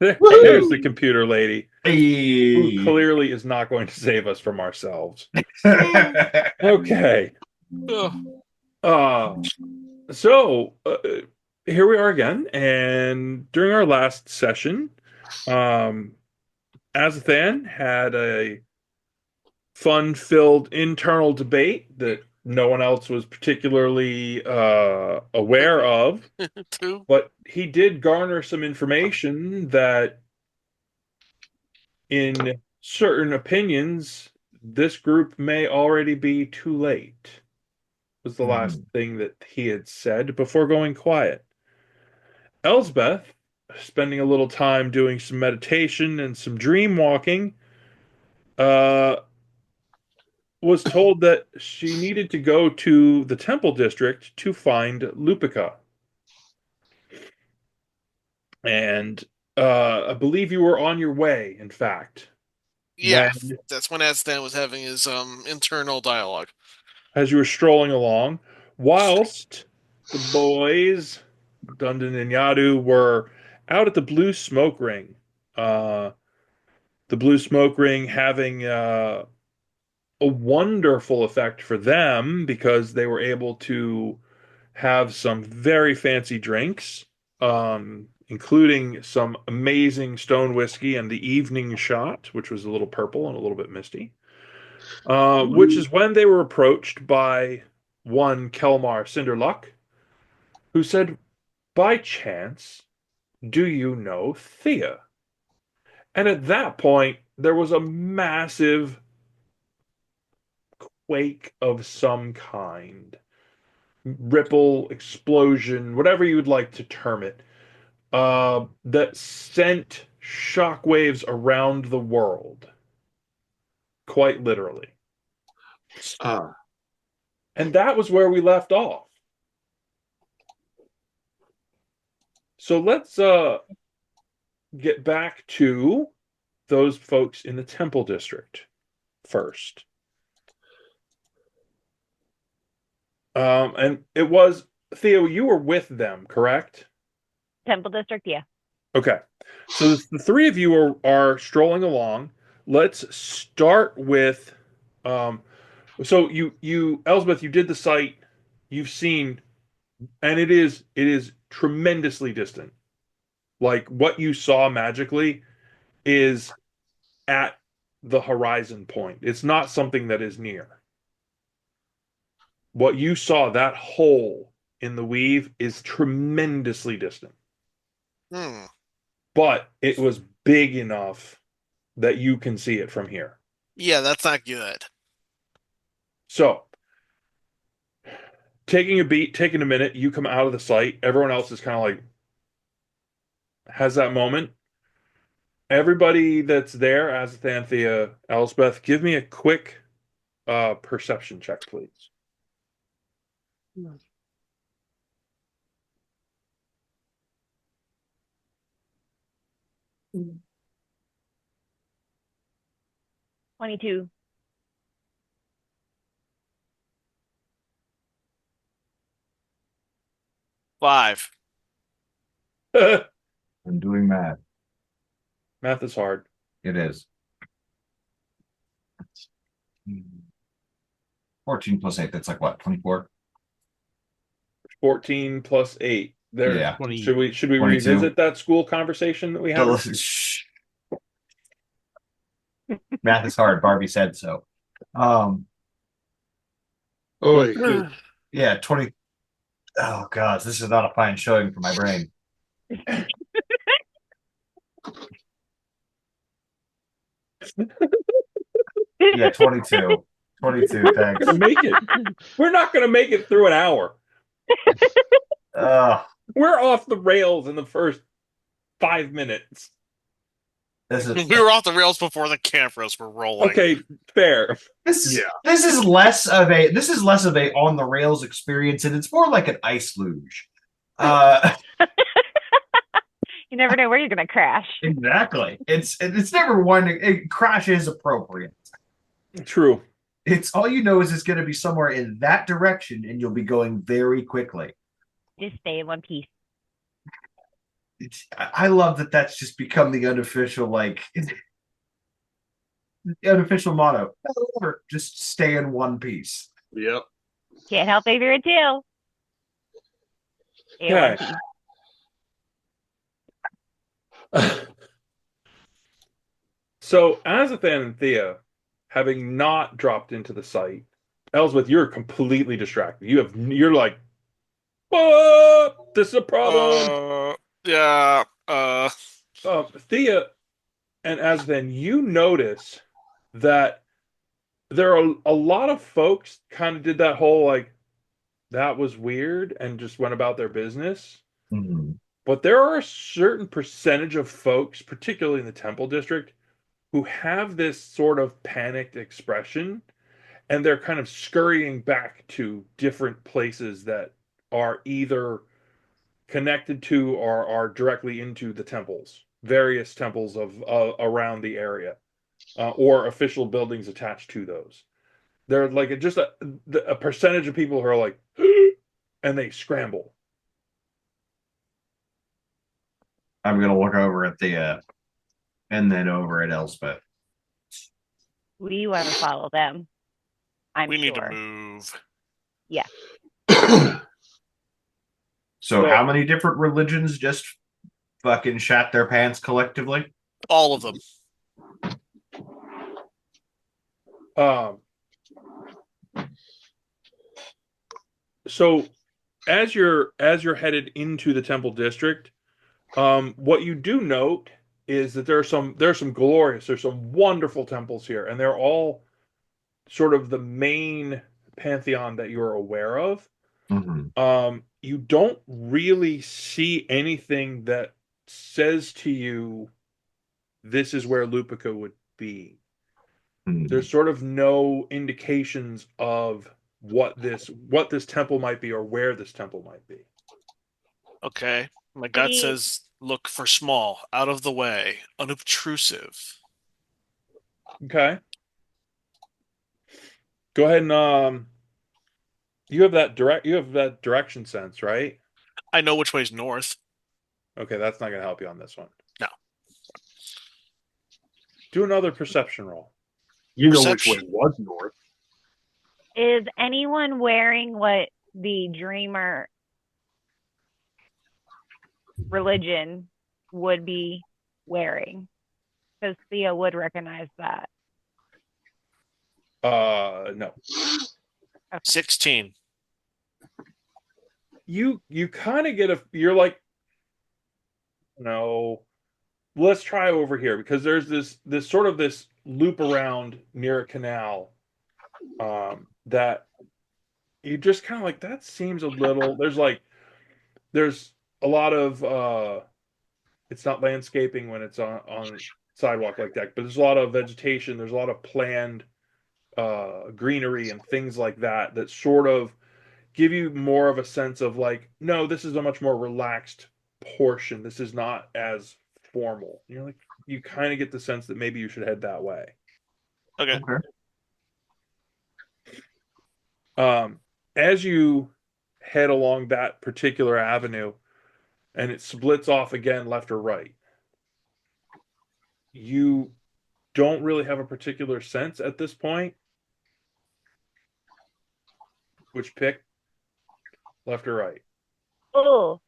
There's the computer lady, who Hey. clearly is not going to save us from ourselves. Okay. Ugh. Uh, so here we are again, and during our last session, um, Azathan had a fun-filled internal debate that no one else was particularly aware of, Two. but he did garner some information that, in certain opinions, this group may already be too late, was the last thing that he had said before going quiet. Elsbeth, spending a little time doing some meditation and some dream walking, uh, was told that she needed to go to the temple district to find Lupica. And I believe you were on your way, in fact, Yeah, when, that's when Astan was having his internal dialogue. as you were strolling along, whilst the boys, Dundon and Iadu, were out at the Blue Smoke Ring. Uh, the Blue Smoke Ring having a wonderful effect for them because they were able to have some very fancy drinks, including some amazing stone whiskey and the evening shot, which was a little purple and a little bit misty. Which is when they were approached by one Kelmar Cinderluck, who said, "By chance, do you know Thea?" And at that point, there was a massive quake of some kind, ripple, explosion, whatever you would like to term it, that sent shockwaves around the world, quite literally. Ah. And that was where we left off. So let's get back to those folks in the Temple District first. And it was, Theo, you were with them, correct? Temple District, yeah. Okay. So the three of you are strolling along. Let's start with so you Elsbeth, you did the site, you've seen, and it is tremendously distant. Like what you saw magically is at the horizon point. It's not something that is near. What you saw, that hole in the weave, is tremendously distant. Hmm. But it was big enough that you can see it from here. Yeah, that's not good. So, taking a beat, taking a minute, you come out of the site. Everyone else is kind of like, has that moment. Everybody that's there, Azathanthea, Elspeth, give me a quick perception check, please. 22. 5. I'm doing math. Math is hard. It is. 14 plus 8, that's like what, 24? 14 plus 8. There. Yeah. Should we 22. revisit that school conversation that we had? Shh. Math is hard. Barbie said so. Oh, Yeah, 20. Oh, gosh, this is not a fine showing for my brain. Yeah, 22. 22, thanks. Gonna make it. We're not going to make it through an hour. We're off the rails in the first 5 minutes. This is We were off the rails before the cameras were rolling. Okay, fair. this is less of a on the rails experience, and it's more like an ice luge. You never know where you're going to crash. Exactly. It's never one. Crash is appropriate. True. It's all you know is it's going to be somewhere in that direction, and you'll be going very quickly. Just stay in one piece. I love that that's just become the unofficial the unofficial motto. Never just stay in one piece. Yep. Can't help favorite too. In one Okay. piece. So, Azathan and Thea, having not dropped into the site, Elsbeth, you're completely distracted. You're like, oh, this is a problem. Yeah. Thea and Azathan, you notice that there are a lot of folks kind of did that whole like that was weird and just went about their business. Mhm. But there are a certain percentage of folks, particularly in the Temple District, who have this sort of panicked expression and they're kind of scurrying back to different places that are either connected to or are directly into the temples, various temples of around the area, or official buildings attached to those. They're like just a percentage of people who are like, and they scramble. I'm gonna look over at the and then over at Elspeth. We want to follow them. I'm We need to sure. move. Yeah. So how many different religions just fucking shat their pants collectively? All of them. Um, so as you're headed into the Temple District, what you do note is that there's some wonderful temples here, and they're all sort of the main pantheon that you're aware of. Mhm. You don't really see anything that says to you this is where Lupica would be. Mhm. There's sort of no indications of what this temple might be or where this temple might be. Okay. My gut We says look for small, out of the way, unobtrusive. Okay. Go ahead and you have that direction sense, right? I know which way's north. Okay, that's not going to help you on this one. No. Do another perception roll. You know which way Perception. was north. Is anyone wearing what the dreamer religion would be wearing? Because Thea would recognize that. No. 16. You kind of get you're like, no, let's try over here because there's this sort of this loop around near a canal, that you just kind of like that seems a little there's a lot of it's not landscaping when it's on sidewalk like that, but there's a lot of vegetation, there's a lot of planned greenery and things like that that sort of give you more of a sense of like, no, this is a much more relaxed portion. This is not as formal. You're like, you kind of get the sense that maybe you should head that way. Okay. Okay. As you head along that particular avenue and it splits off again left or right, you don't really have a particular sense at this point which pick, left or right. Oh,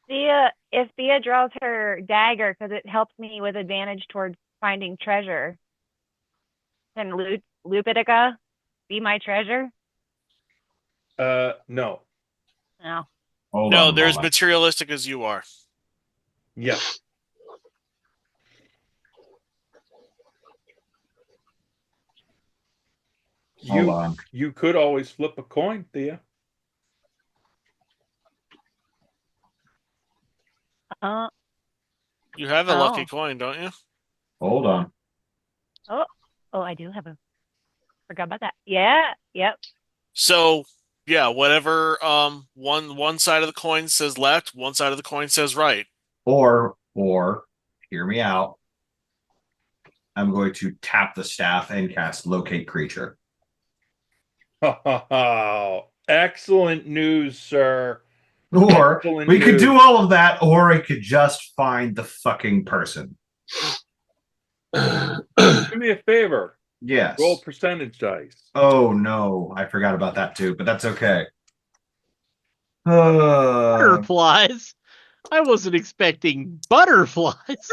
if Thea draws her dagger because it helps me with advantage towards finding treasure, can Lupitica be my treasure? No. No. Hold No, on a they're as moment. materialistic as you are. Yeah. Hold on. You could always flip a coin, Thea. Uh, You have a lucky oh. coin, don't you? Hold on. Oh, I do have a. Forgot about that. Yeah. Yep. So, yeah, whatever one side of the coin says left, one side of the coin says right. Or hear me out. I'm going to tap the staff and cast locate creature. Oh, excellent news, sir. Or Pulling we could you. do all of that, or we could just find the fucking person. Do me a favor. Roll Yes. percentage dice. Oh no, I forgot about that too, but that's okay. Butterflies? I wasn't expecting butterflies.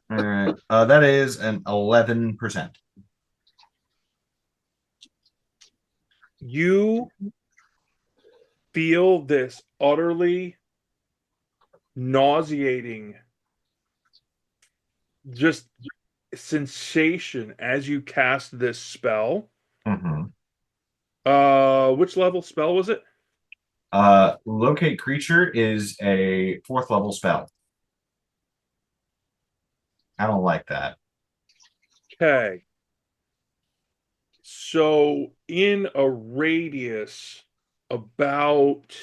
All right. That is an 11%. You feel this utterly nauseating just sensation as you cast this spell. Mm-hmm. Which level spell was it? Locate creature is a 4th level spell. I don't like that. Okay. So in a radius about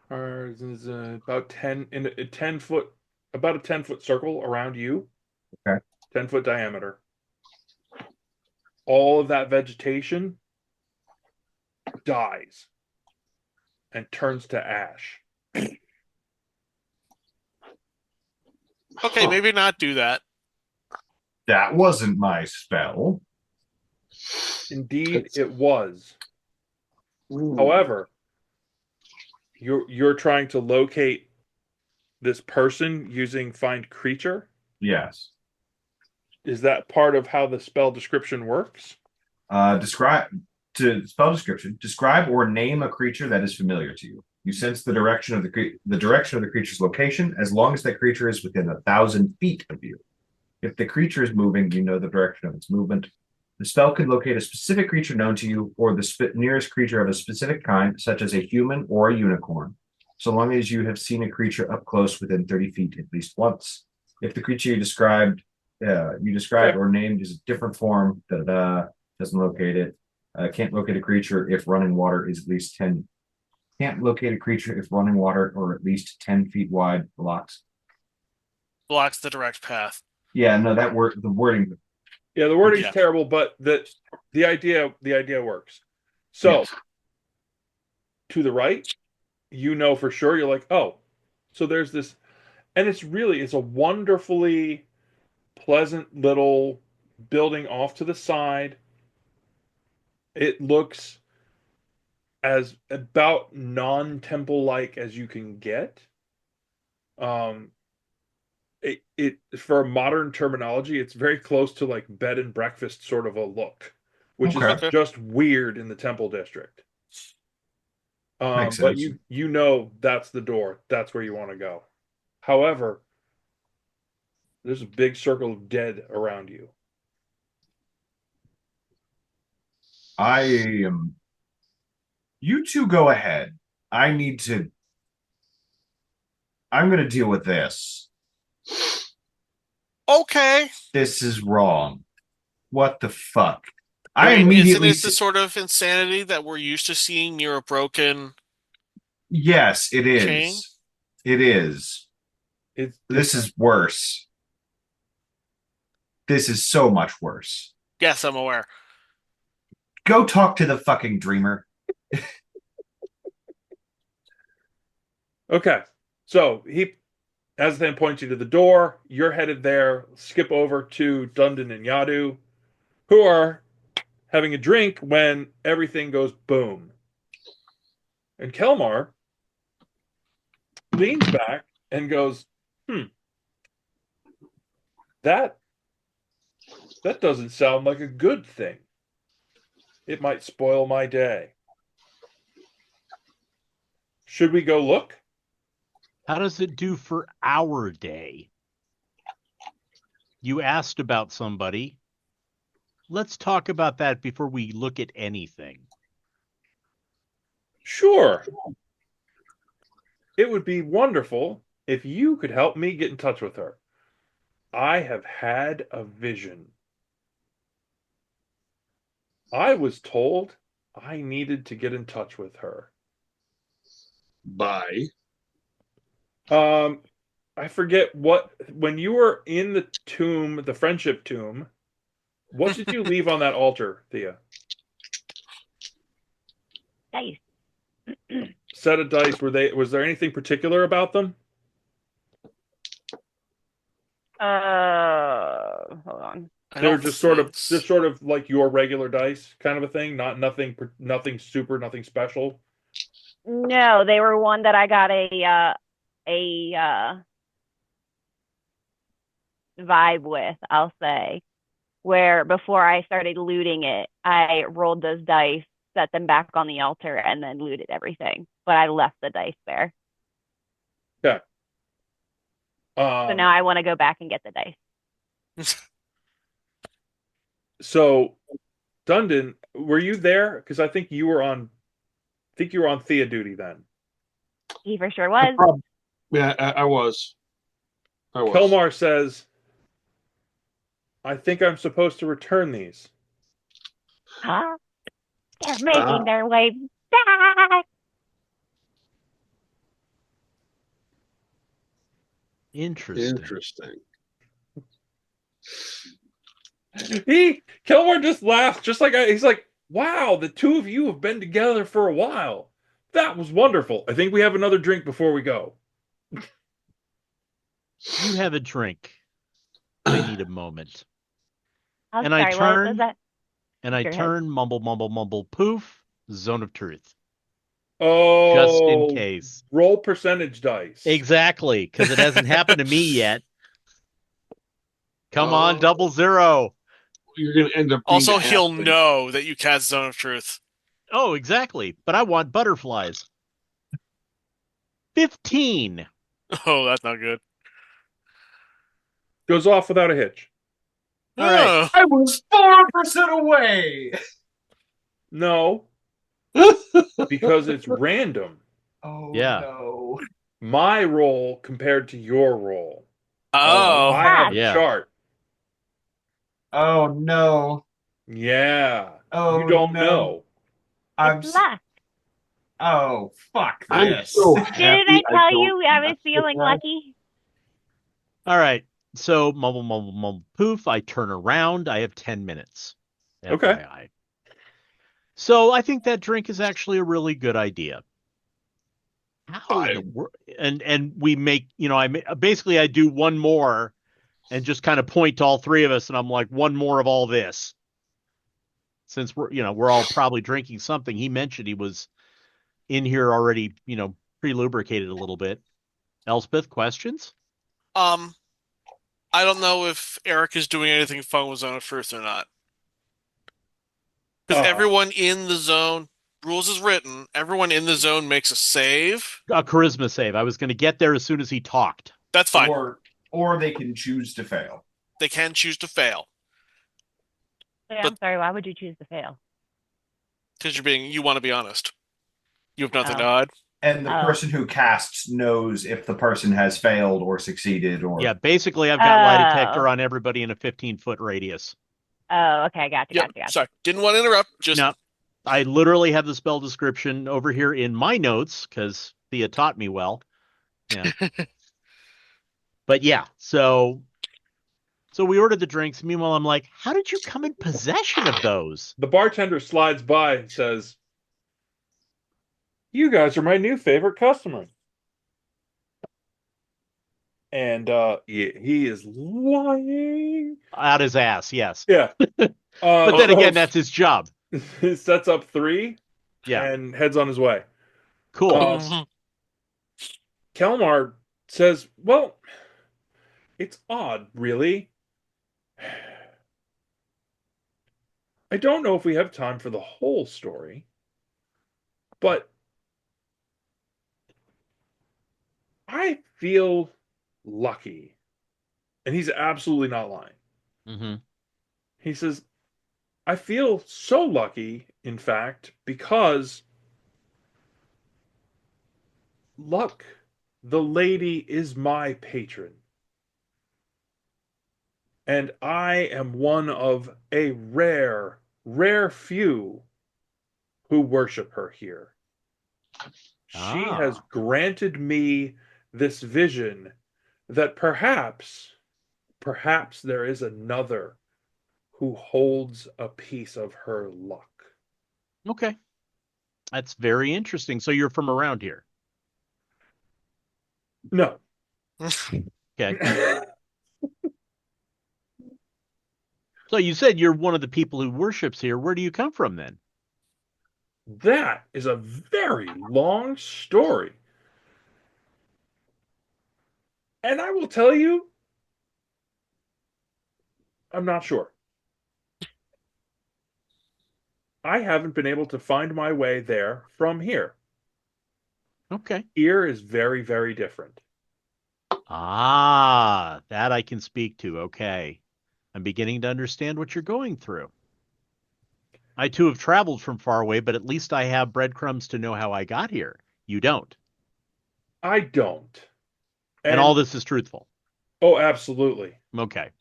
about 10 in a 10-foot, about a 10-foot circle around you. Okay. 10-foot diameter. All of that vegetation dies and turns to ash. Okay, maybe not do that. That wasn't my spell. Indeed, it was. However, you're trying to locate this person using find creature. Yes. Is that part of how the spell description works? Describe spell description. Describe or name a creature that is familiar to you. You sense the direction of the creature's location as long as that creature is within 1,000 feet of you. If the creature is moving, you know the direction of its movement. The spell can locate a specific creature known to you or the nearest creature of a specific kind, such as a human or a unicorn, so long as you have seen a creature up close within 30 feet at least once. If the creature you described or named is a different form, doesn't locate it. Can't locate a creature if running water is at least 10. Can't locate a creature if running water or at least 10 feet wide blocks. Blocks the direct path. Yeah, no, the wording. Yeah, the wording's Yeah. terrible, but the idea works. So Yes. to the right, you know for sure, you're like, oh, so there's this, and it's a wonderfully pleasant little building off to the side. It looks as about non-temple like as you can get. It for modern terminology, it's very close to like bed and breakfast sort of a look, which is Okay. just weird in the temple district. Makes But sense. you know that's the door. That's where you want to go. However, there's a big circle of dead around you. You two go ahead. I'm going to deal with this. Okay. This is wrong. What the fuck? I mean, immediately. isn't it the sort of insanity that we're used to seeing near a broken Yes, it is. chain? It is. This is worse. This is so much worse. Yes, I'm aware. Go talk to the fucking dreamer. Okay. So he Azathan points you to the door. You're headed there. Skip over to Dundon and Iadu, who are having a drink when everything goes boom. And Kelmar leans back and goes, that doesn't sound like a good thing. It might spoil my day. Should we go look? How does it do for our day? You asked about somebody. Let's talk about that before we look at anything. Sure. It would be wonderful if you could help me get in touch with her. I have had a vision. I was told I needed to get in touch with her. By I forget when you were in the tomb, the friendship tomb, what did you leave on that altar, Thea? Dice. Set of dice. Was there anything particular about them? Hold on. They were just sort of like your regular dice kind of a thing, nothing super, nothing special. No, they were one that I got a vibe with, I'll say, where before I started looting it, I rolled those dice, set them back on the altar, and then looted everything. But I left the dice there. Yeah. So now I want to go back and get the dice. So, Dundon, were you there? Because I think you were on Thea duty then. He for sure was. Yeah, I was. Kelmar says, I think I'm supposed to return these. Huh? They're making their way back. Interesting. Kelmar just laughed, he's like, wow, the two of you have been together for a while. That was wonderful. I think we have another drink before we go. You have a drink. I need a moment. I'm and sorry, I turn, what was that? and I turn, mumble, mumble, mumble, poof, zone of truth. Oh, just in case. Roll percentage dice. Exactly, because it hasn't happened to me yet. Come on, 00. You're going to end up. Also, he'll know that you cast Zone of Truth. Oh, exactly. But I want butterflies. 15. Oh, that's not good. Goes off without a hitch. All right. I was 4% away. No. Because it's random. Oh, yeah. no. My roll compared to your roll. Oh. I have a chart. Oh, no. Yeah. Oh, you don't no. know. It's luck. Oh, fuck I'm this. so Didn't happy I tell don't you I was mess with feeling that. lucky? All right. So, mumble, mumble, mumble, poof. I turn around. I have 10 minutes. Okay. FYI. So, I think that drink is actually a really good idea. How in the world? And we make, I do one more and just kind of point to all three of us, and I'm like, one more of all this. Since we're all probably drinking something. He mentioned he was in here already, pre-lubricated a little bit. Elspeth, questions? I don't know if Eric is doing anything fun with Zone of Truth or not. Because everyone in the zone, rules is written, everyone in the zone makes a save. A charisma save. I was going to get there as soon as he talked. That's fine. Or they can choose to fail. They can choose to fail. I'm sorry, why would you choose to fail? Because you want to be honest. You have nothing to hide. And the person who casts knows if the person has failed or succeeded or... Yeah, basically I've got lie detector on everybody in a 15-foot radius. Oh, okay, gotcha. Sorry, didn't want to interrupt. No, I literally have the spell description over here in my notes, because Thea taught me well. Yeah. But yeah, so we ordered the drinks. Meanwhile, I'm like, how did you come in possession of those? The bartender slides by and says, you guys are my new favorite customer. And he is lying. Out his ass, yes. Yeah. But then again, that's his job. He sets up 3 and heads on his way. Cool. Kelmar says, well, it's odd, really. I don't know if we have time for the whole story, but I feel lucky. And he's absolutely not lying. Mm-hmm. He says, I feel so lucky, in fact, because Luck, the lady, is my patron. And I am one of a rare few who worship her here. She has granted me this vision that perhaps there is another who holds a piece of her luck. Okay. That's very interesting. So you're from around here. No. Okay. So you said you're one of the people who worships here. Where do you come from then? That is a very long story. And I will tell you, I'm not sure. I haven't been able to find my way there from here. Okay. Here is very, very different. Ah, that I can speak to. Okay. I'm beginning to understand what you're going through. I too have traveled from far away, but at least I have breadcrumbs to know how I got here. You don't. I don't. And all this is truthful. Oh, absolutely. Okay.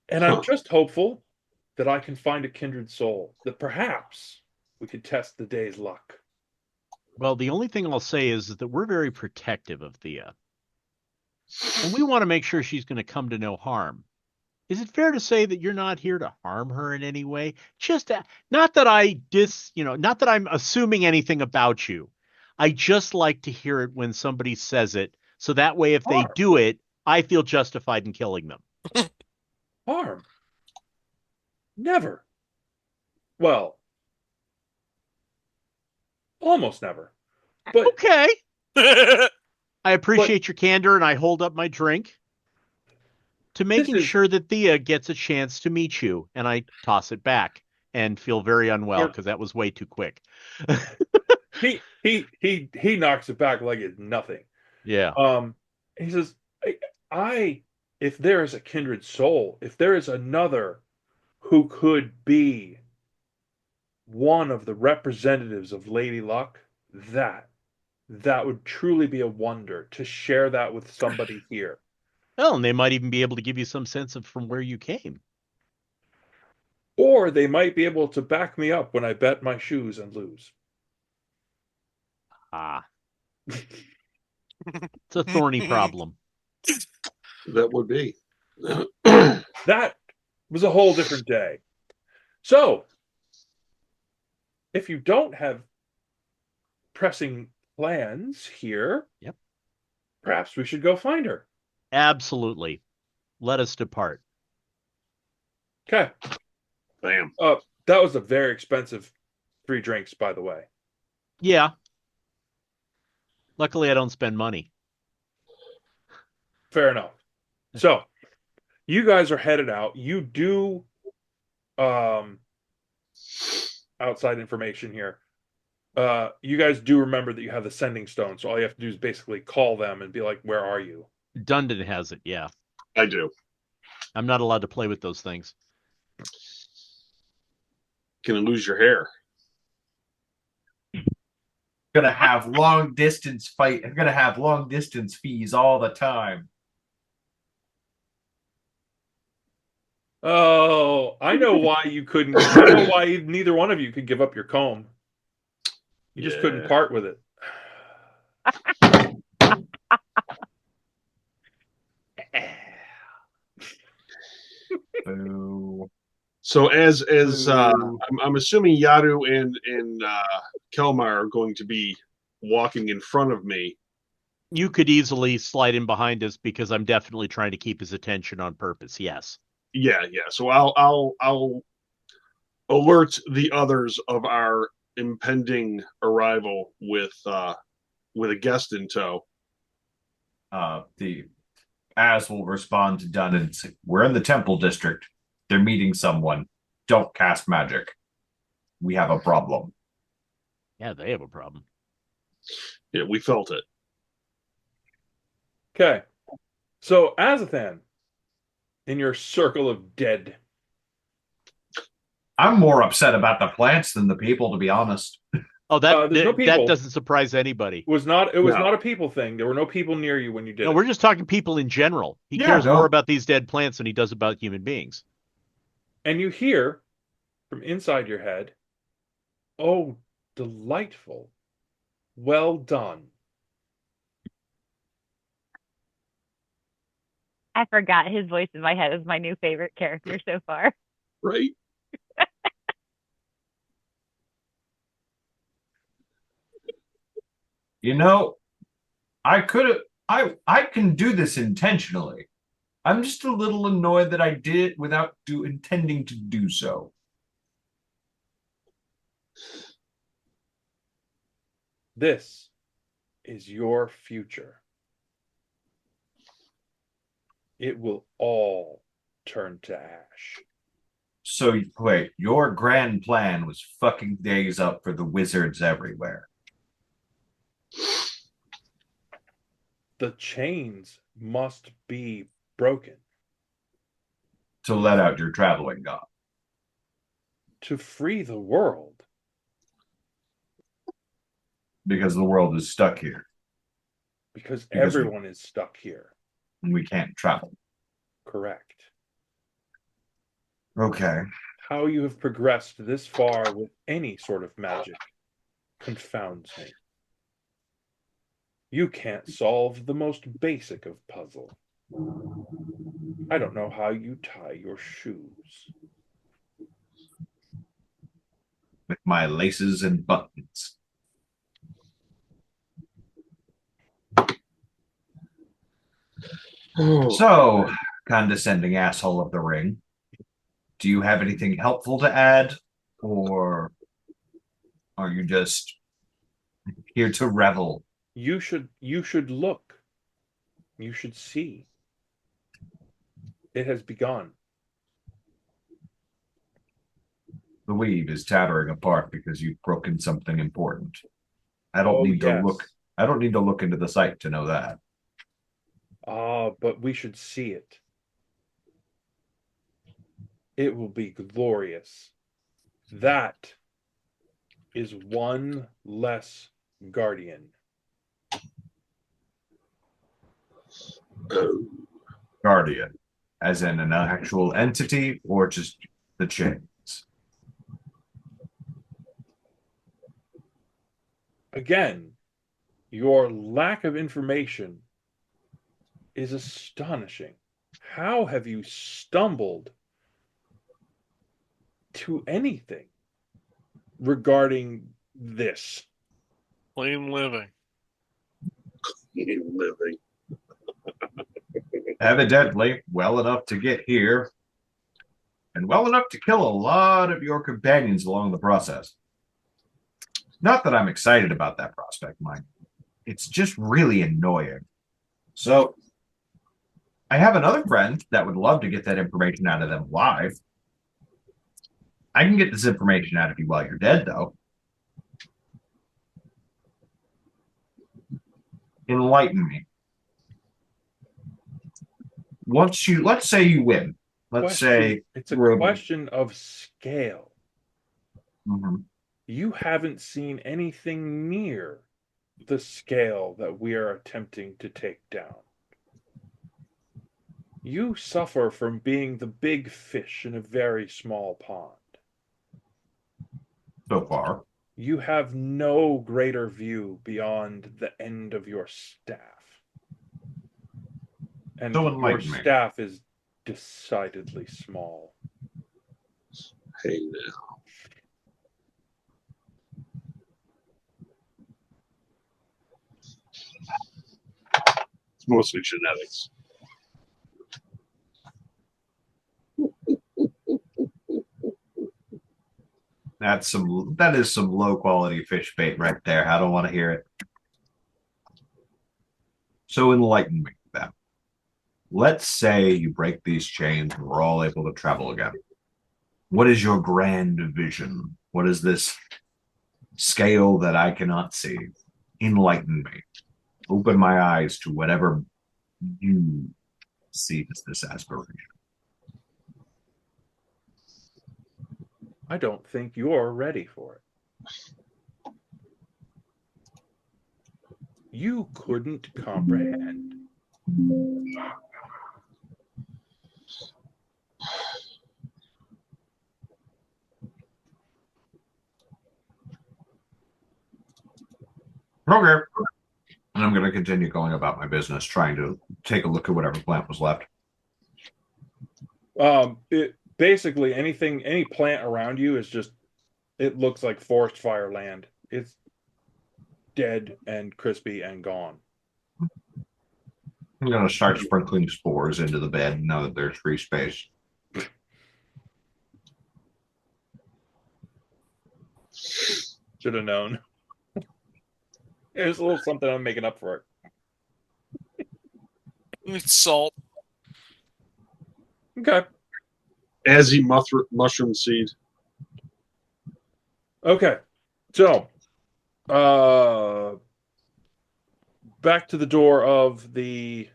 And I'm just hopeful that I can find a kindred soul, that perhaps we could test the day's luck. Well, the only thing I'll say is that we're very protective of Thea. And we want to make sure she's going to come to no harm. Is it fair to say that you're not here to harm her in any way? Just not that not that I'm assuming anything about you. I just like to hear it when somebody says it, so that way if they Harm? do it, I feel justified in killing them. Harm? Never. Well, almost never. But Okay. I appreciate your candor, and I hold up my drink to making sure that Thea gets a chance to meet you, and I toss it back and feel very unwell because that was way too quick. he knocks it back like it's nothing. Yeah. He says, if there is a kindred soul, if there is another who could be one of the representatives of Lady Luck, that would truly be a wonder to share that with somebody here. Well, and they might even be able to give you some sense of from where you came. Or they might be able to back me up when I bet my shoes and lose. Ah. It's a thorny problem. That would be. That was a whole different day. So, if you don't have pressing plans here, yep, perhaps we should go find her. Absolutely. Let us depart. Okay. Bam. That was a very expensive 3 drinks, by the way. Yeah. Luckily, I don't spend money. Fair enough. So, you guys are headed out. You do outside information here. You guys do remember that you have the sending stone, so all you have to do is basically call them and be like, "Where are you?" Dundon has it, yeah. I do. I'm not allowed to play with those things. Gonna lose your hair. Gonna have long distance fight. I'm gonna have long distance fees all the time. Oh, I know why you couldn't. I know why neither one of you could give up your comb. You just couldn't part with it. Boo. So I'm assuming Iadu and Kelmar are going to be walking in front of me. You could easily slide in behind us because I'm definitely trying to keep his attention on purpose. Yes. Yeah. So I'll alert the others of our impending arrival with a guest in tow. The Az will respond to Dunn and say, "We're in the Temple District. They're meeting someone. Don't cast magic. We have a problem." Yeah, they have a problem. Yeah, we felt it. Okay. So, Azathan, in your circle of dead. I'm more upset about the plants than the people, to be honest. Oh, there's no that people. doesn't surprise anybody. It was not a people thing. There were no people near you when you did No, it. we're just talking people in general. He cares more about these dead plants than he does about human beings. And you hear from inside your head, "Oh, delightful. Well done." I forgot his voice in my head is my new favorite character so far. Right. You know, I could have. I can do this intentionally. I'm just a little annoyed that I did it without intending to do so. This is your future. It will all turn to ash. So wait, your grand plan was fucking days up for the wizards everywhere. The chains must be broken To let out your traveling god. to free the world. Because the world is stuck here. Because Because everyone is stuck here. and we can't travel. Correct. Okay. How you have progressed this far with any sort of magic confounds me. You can't solve the most basic of puzzle. I don't know how you tie your shoes. With my laces and buttons. So, condescending asshole of the ring, do you have anything helpful to add? Or are you just here to revel? You should look. You should see. It has begun. The weave is tattering apart because you've broken something important. I don't need to look. I don't need to look into the site to know that. But we should see it. It will be glorious. That is one less guardian. Guardian, as in an actual entity or just the chains? Again, your lack of information is astonishing. How have you stumbled to anything regarding this? Plain living. Living. Evidently, well enough to get here, and well enough to kill a lot of your companions along the process. Not that I'm excited about that prospect, Mike. It's just really annoying. So, I have another friend that would love to get that information out of them live. I can get this information out of you while you're dead, though. Enlighten me. Let's say you win. Let's say it's a question of scale. Mhm. You haven't seen anything near the scale that we are attempting to take down. You suffer from being the big fish in a very small pond. So far. You have no greater view beyond the end of your staff. And your staff is decidedly small. Hey now. It's mostly genetics. That is some low quality fish bait right there. I don't want to hear it. So enlighten me then. Let's say you break these chains and we're all able to travel again. What is your grand vision? What is this scale that I cannot see? Enlighten me. Open my eyes to whatever you see as this aspiration. I don't think you're ready for it. You couldn't comprehend. Okay. And I'm going to continue going about my business, trying to take a look at whatever plant was left. Basically any plant around you is just, it looks like forest fire land. dead and crispy and gone. I'm gonna start sprinkling spores into the bed now that there's free space. Should have known. It's a little something I'm making up for it. It's salt. Okay. Azzy mushroom seed. Okay. So, back to the door of the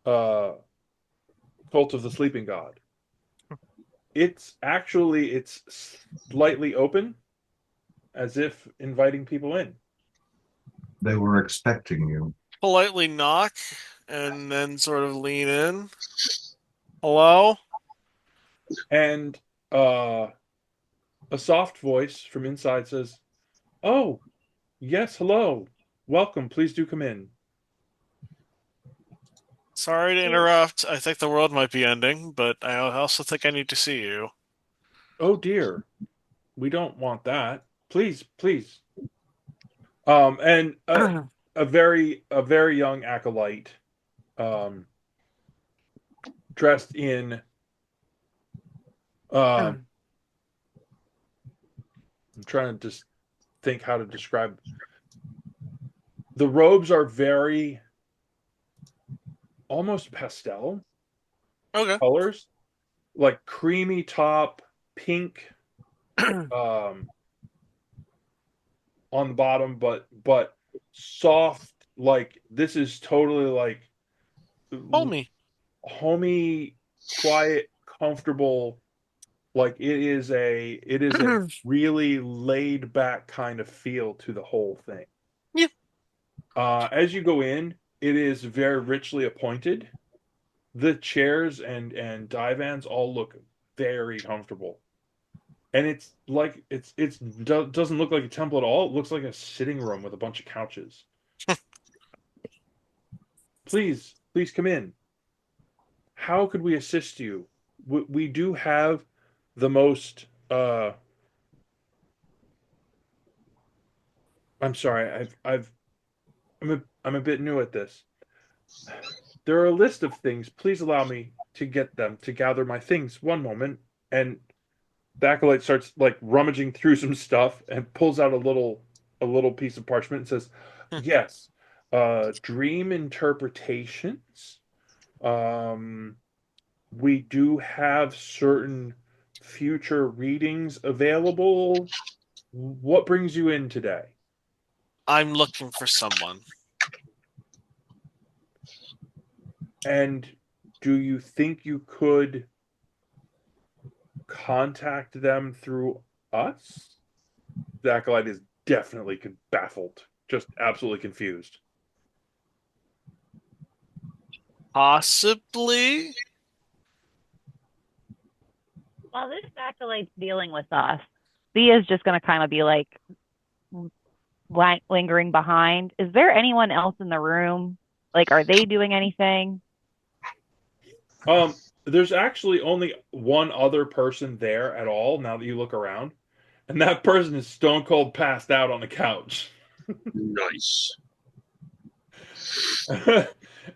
cult of the sleeping god. It's slightly open, as if inviting people in. They were expecting you. Politely knock and then sort of lean in. Hello? And a soft voice from inside says, "Oh, yes, hello. Welcome. Please do come in." Sorry to interrupt. I think the world might be ending, but I also think I need to see you. Oh dear. We don't want that. Please, please. And a very young acolyte, dressed in I'm trying to just think how to describe. The robes are very almost pastel Okay. colors, like creamy top, pink on the bottom, but soft. Like this is totally like Homie. homey, quiet, comfortable. Like it is a really laid back kind of feel to the whole thing. Yeah. As you go in, it is very richly appointed. The chairs and divans all look very comfortable. And it's like doesn't look like a temple at all. It looks like a sitting room with a bunch of couches. Please, please come in. How could we assist you? We do have the most I'm sorry. I'm a bit new at this. There are a list of things. Please allow me to get them to gather my things. One moment. And the acolyte starts like rummaging through some stuff and pulls out a little piece of parchment and says, "Yes, dream interpretations. Um, we do have certain future readings available. What brings you in today?" I'm looking for someone. And do you think you could contact them through us? The acolyte is definitely baffled, just absolutely confused. Possibly? While this acolyte's dealing with us, Thea's just going to kind of be like lingering behind. Is there anyone else in the room? Like, are they doing anything? There's actually only one other person there at all now that you look around, and that person is stone cold passed out on the couch. Nice.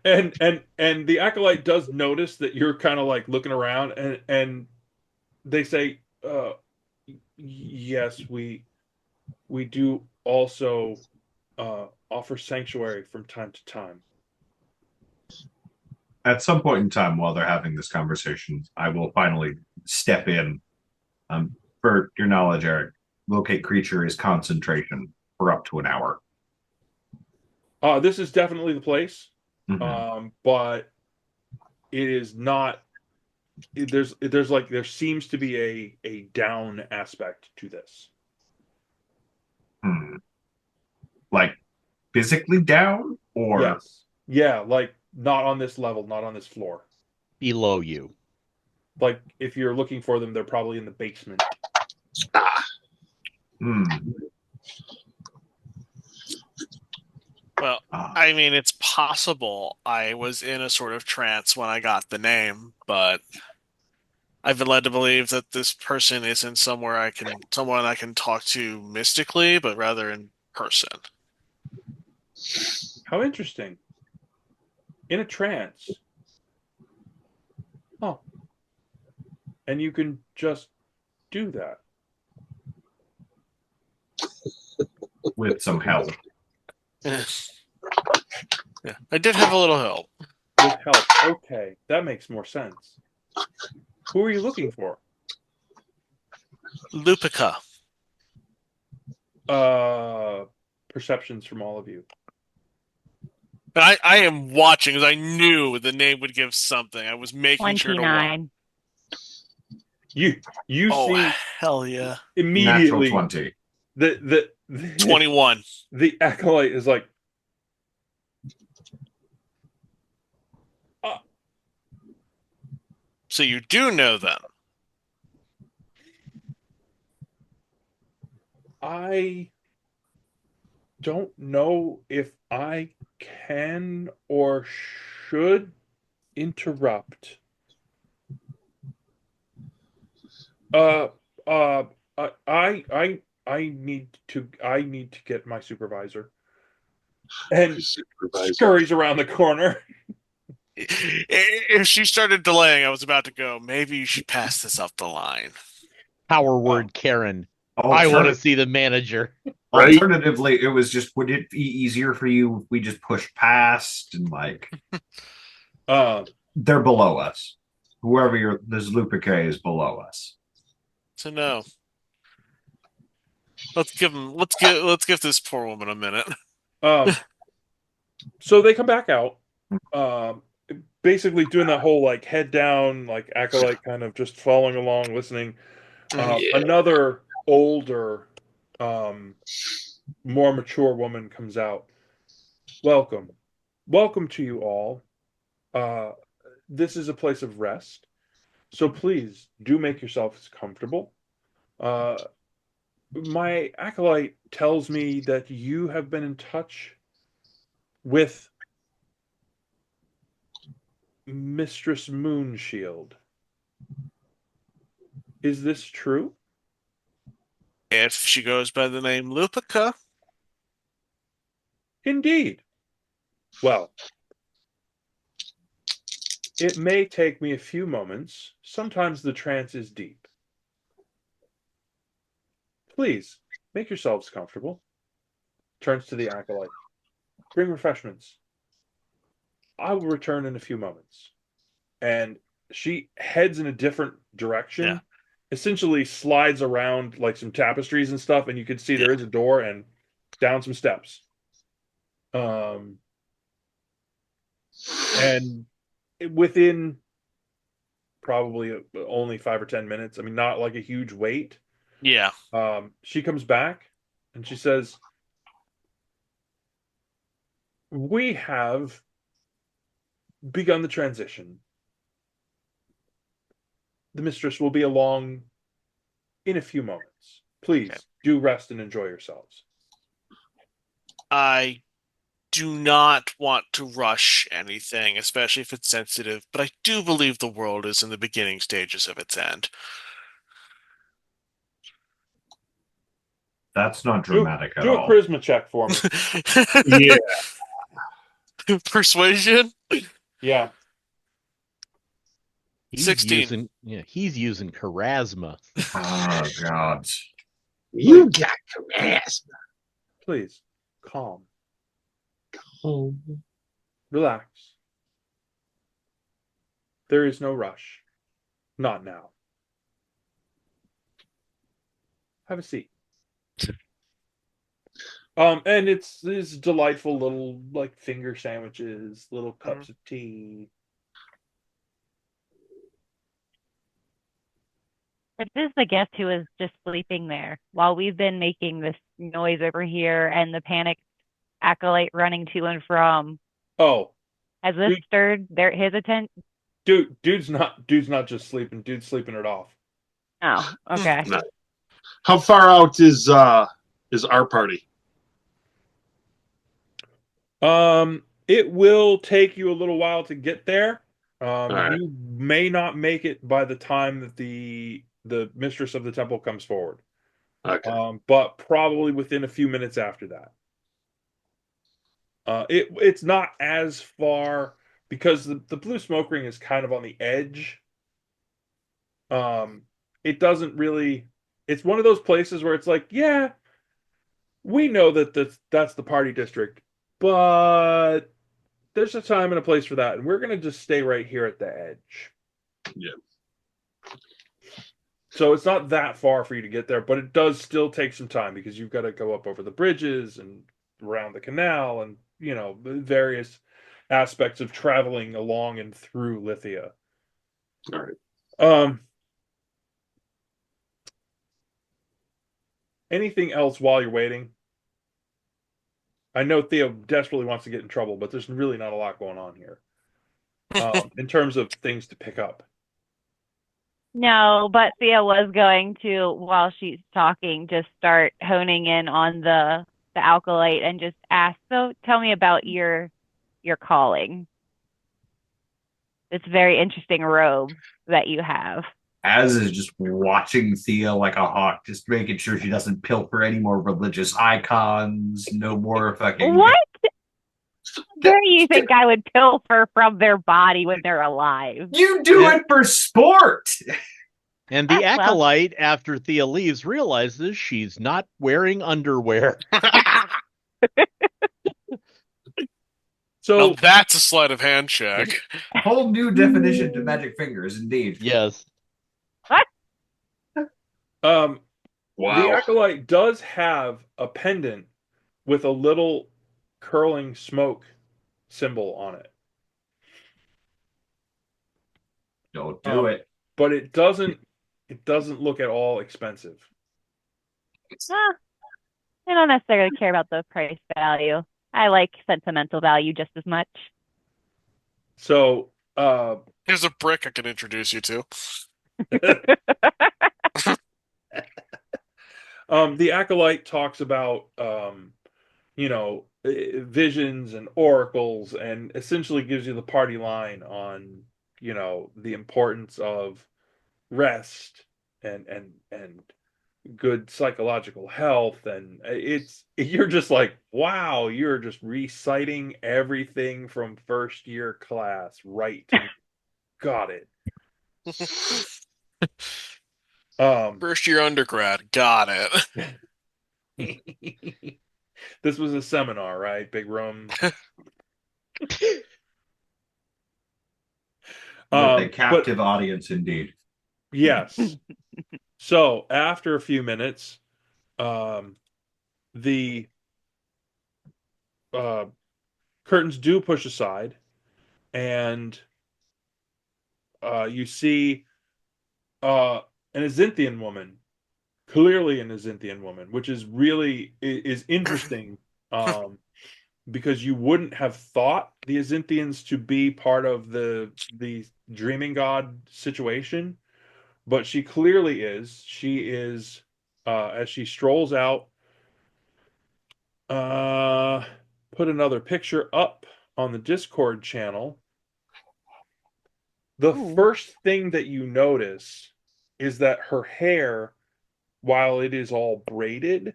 and the acolyte does notice that you're kind of like looking around, and they say, yes, we do also offer sanctuary from time to time. At some point in time, while they're having this conversation, I will finally step in. For your knowledge, Eric, locate creature is concentration for up to an hour. This is definitely the place, Mm-hmm. but it is not. There seems to be a down aspect to this. Like physically down, or Yes, yeah, like not on this level, not on this floor. Below you. Like if you're looking for them, they're probably in the basement. Well, I mean, it's possible I was in a sort of trance when I got the name, but I've been led to believe that this person isn't someone I can talk to mystically, but rather in person. How interesting. In a trance. Oh. And you can just do that. With some help. Yeah, I did have a little help. With help. Okay, that makes more sense. Who are you looking for? Lupica. Perceptions from all of you. I am watching because I knew the name would give something. I was making sure to watch. 29. You Oh, see hell yeah. Natural immediately 20. the 21. the acolyte is like, So you do know them. I don't know if I can or should interrupt. Uh, uh, I need to get my supervisor. And scurries around the corner. If she started delaying, I was about to go, maybe you should pass this up the line. Power word, Karen. I want to Alternative- see the manager. Right? Alternatively, it was just, would it be easier for you if we just push past and like they're below us. Whoever this Lupica is below us. So no. Let's give this poor woman a minute. So they come back out, basically doing that whole like head down, like acolyte kind of just following along, listening. Another older, more mature woman comes out. Welcome to you all. This is a place of rest, so please do make yourselves comfortable. My acolyte tells me that you have been in touch with Mistress Moonshield. Is this true? If she goes by the name Lupica. Indeed. Well, it may take me a few moments. Sometimes the trance is deep. Please, make yourselves comfortable. Turns to the acolyte. Bring refreshments. I will return in a few moments. And she heads in a different direction. Yeah. Essentially slides around like some tapestries and stuff, and you can see there is a door and down some steps. And within probably only 5 or 10 minutes, I mean, not like a huge wait. Yeah. She comes back and she says, "We have begun the transition. The mistress will be along in a few moments. Please do rest and enjoy yourselves." I do not want to rush anything, especially if it's sensitive, but I do believe the world is in the beginning stages of its end. That's not dramatic at do all. a charisma check for me. Yeah. Persuasion? Yeah. He's 16. He's using charisma. Oh God. You got charisma. Please, calm. Oh. Relax. There is no rush. Not now. Have a seat. And it's these delightful little like finger sandwiches, little cups of tea. This is the guest who is just sleeping there while we've been making this noise over here and the panicked acolyte running to and from. Oh, Has this stirred his attention? dude's not just sleeping. Dude's sleeping it off. Oh, okay. No. How far out is our party? It will take you a little while to get there. Right. You may not make it by the time that the mistress of the temple comes forward. Okay. But probably within a few minutes after that. It's not as far because the blue smoke ring is kind of on the edge. Um, it doesn't really. It's one of those places where it's like, yeah, we know that that's the party district, but there's a time and a place for that, and we're gonna just stay right here at the edge. Yeah. So it's not that far for you to get there, but it does still take some time because you've got to go up over the bridges and around the canal and, various aspects of traveling along and through Lithia. All right. Anything else while you're waiting? I know Theo desperately wants to get in trouble, but there's really not a lot going on here in terms of things to pick up. No, but Thea was going to, while she's talking, just start honing in on the alkalite and just ask, so tell me about your calling. It's a very interesting robe that you have. Az is just watching Thea like a hawk, just making sure she doesn't pilfer any more religious icons, no more fucking. What? Where do you think I would pilfer from their body when they're alive? You do it for sport! And the Well. acolyte, after Thea leaves, realizes she's not wearing underwear. So Now that's a sleight of hand check. Whole new definition to magic fingers, indeed. Yes. the Wow. acolyte does have a pendant with a little curling smoke symbol on it. Don't do it. But it doesn't look at all expensive. I don't necessarily care about the price value. I like sentimental value just as much. So Here's a brick I can introduce you to. the acolyte talks about visions and oracles, and essentially gives you the party line on the importance of rest and good psychological health, and you're just like, wow, you're just reciting everything from first year class, right? Got it. First year undergrad, got it. This was a seminar, right? Big room. With a captive audience, indeed. Yes. So after a few minutes, the curtains do push aside, and you see an Azinthian woman, clearly an Azinthian woman, which is really is interesting, because you wouldn't have thought the Azinthians to be part of the dreaming god situation, but she clearly is. She is, as she strolls out. Put another picture up on the Discord channel. The first thing that you notice is that her hair, while it is all braided,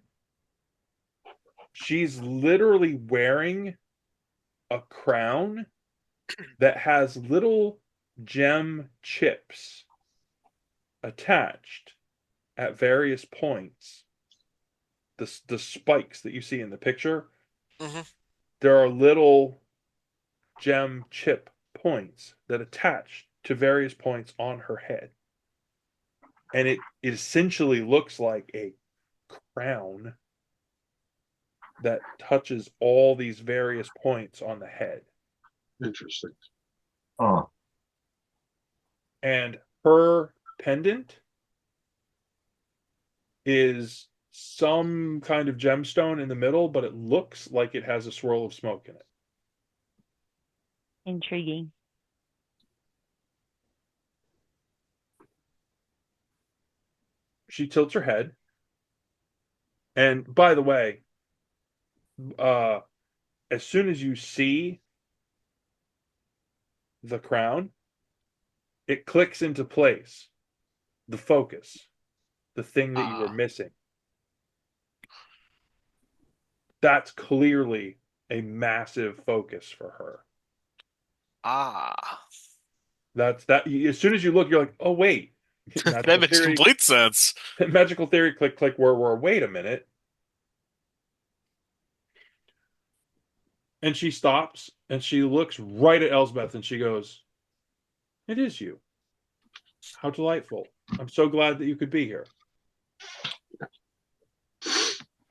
she's literally wearing a crown that has little gem chips attached at various points. The spikes that you see in the picture, there are little gem chip points that attach to various points on her head. And it essentially looks like a crown that touches all these various points on the head. Interesting. Oh. And her pendant is some kind of gemstone in the middle, but it looks like it has a swirl of smoke in it. Intriguing. She tilts her head. And by the way, as soon as you see the crown, it clicks into place. The focus, the thing that you were missing. That's clearly a massive focus for her. Ah, That's that. As soon as you look, you're like, oh wait, that makes complete sense. magical theory, click click. Where? Wait a minute. And she stops and she looks right at Elsbeth and she goes, "It is you. How delightful! I'm so glad that you could be here.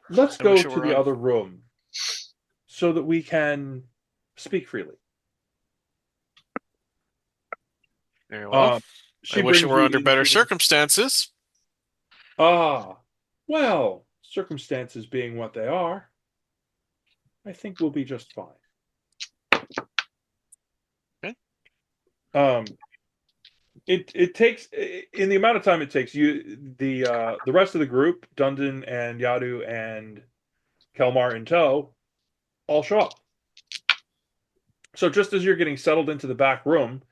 Let's I go wish it to were the on. other room so that we can speak freely." Very well. I She wish it brings were you under better into circumstances. well, circumstances being what they are, I think we'll be just fine. Okay. It takes in the amount of time it takes the rest of the group, Dundon and Iadu and Kelmar in tow, all show up. So just as you're getting settled into the back room,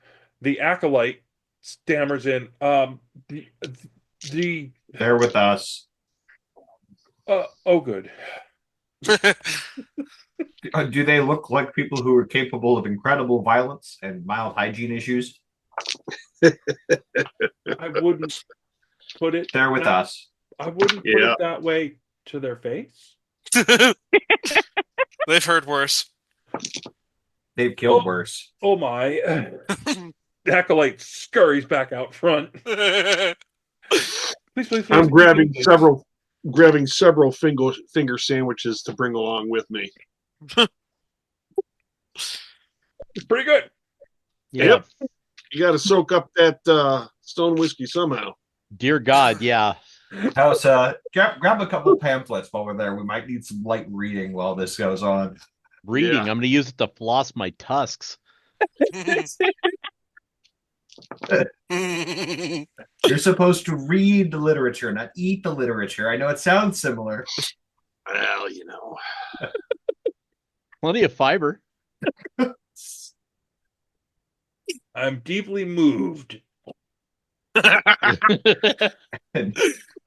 the acolyte stammers in, the the They're with us. oh good. Do they look like people who are capable of incredible violence and mild hygiene issues? I wouldn't put it They're with that, us. I wouldn't put Yeah. it that way to their face. They've heard worse. They've killed worse. Oh my. The acolyte scurries back out front. Please. I'm grabbing please. several finger sandwiches to bring along with me. It's pretty good. Yeah. Yep. You got to soak up that stone whiskey somehow. Dear God, yeah. House, grab a couple pamphlets while we're there. We might need some light reading while this goes on. Reading. Yeah. I'm going to use it to floss my tusks. You're supposed to read the literature, not eat the literature. I know it sounds similar. Well, you know. Plenty of fiber. I'm deeply moved.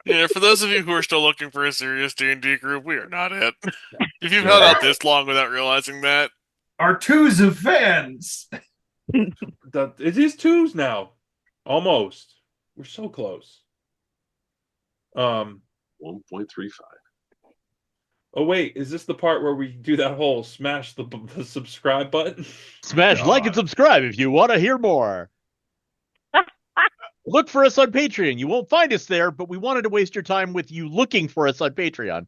Yeah, for those of you who are still looking for a serious D&D group, we are not it. If you've held out this long without realizing that, Our twos of fans. It is twos now. Almost. We're so close. 1.35. Oh wait, is this the part where we do that whole smash the subscribe button? Smash like and subscribe if you want to hear more. Look for us on Patreon. You won't find us there, but we wanted to waste your time with you looking for us on Patreon.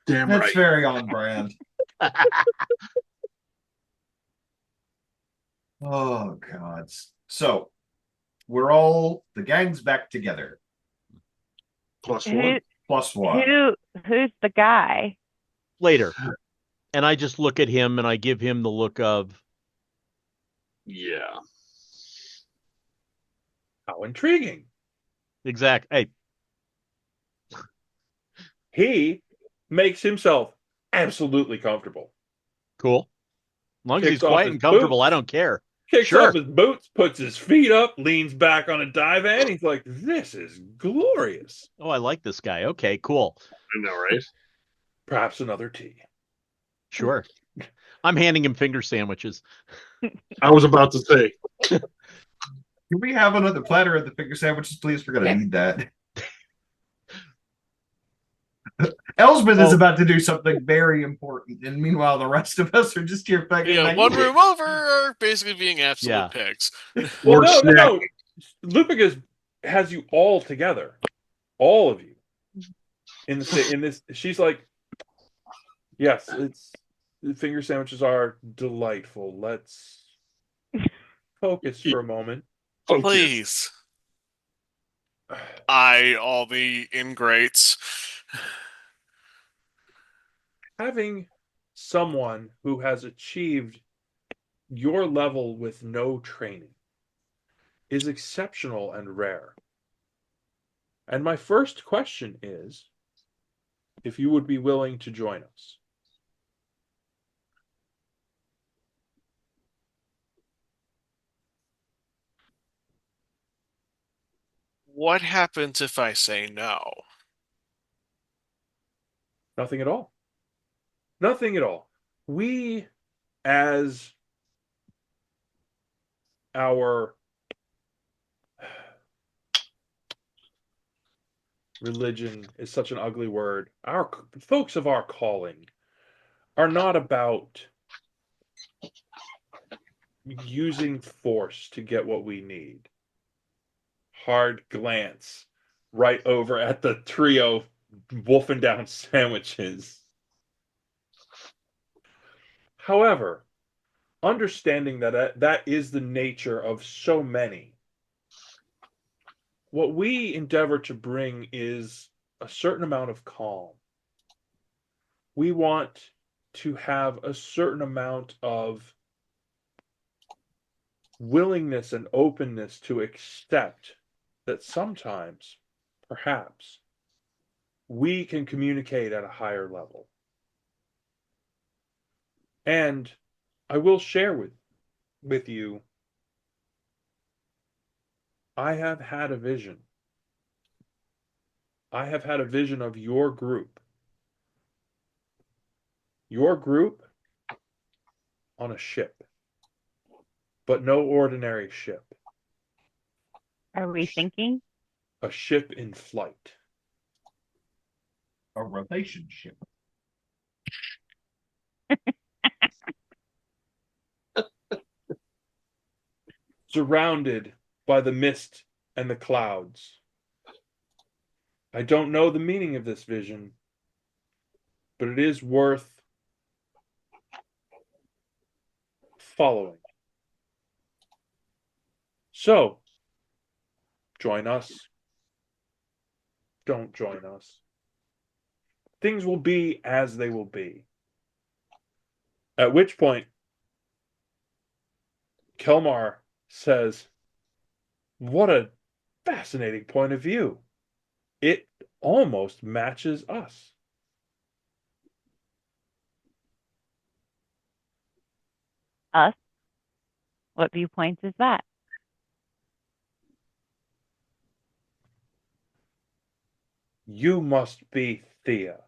Damn That's right. very on brand. Oh, God. So, the gang's back together. Plus one. Plus one. Who's the guy? Later. And I just look at him and I give him the look of, Yeah. How intriguing. exact. Hey, He makes himself absolutely comfortable. cool. As long as Kicks he's off quiet his and comfortable, boots. I don't care. Kicks Sure. off his boots, puts his feet up, leans back on a divan. He's like, this is glorious. Oh, I like this guy. Okay, cool. I know, right? Perhaps another tea. Sure. I'm handing him finger sandwiches. I was about to say. Can we have another platter of the finger sandwiches, please? We're going to need that. Elsbeth is about to do something very important, and meanwhile, the rest of us are just here begging. yeah, one room over are basically being absolute Yeah. pigs. Well, Or no. Lupica has you all together, all of you, in this. She's like, yes, the finger sandwiches are delightful. Let's focus for a moment. Focus. Please. All the ingrates. Having someone who has achieved your level with no training is exceptional and rare. And my first question is if you would be willing to join us. What happens if I say no? Nothing at all. Nothing at all. we, as our religion is such an ugly word, our folks of our calling are not about using force to get what we need. Hard glance right over at the trio wolfing down sandwiches. However, understanding that that is the nature of so many, what we endeavor to bring is a certain amount of calm. We want to have a certain amount of willingness and openness to accept that sometimes, perhaps, we can communicate at a higher level. And I will share with you, I have had a vision. I have had a vision of your group. Your group on a ship, but no ordinary ship. Are we thinking? A ship in flight. A relationship. Surrounded by the mist and the clouds. I don't know the meaning of this vision, but it is worth following. So, join us. Don't join us. Things will be as they will be. At which point, Kelmar says, "What a fascinating point of view. It almost matches us." Us? What viewpoints is that? You must be Thea.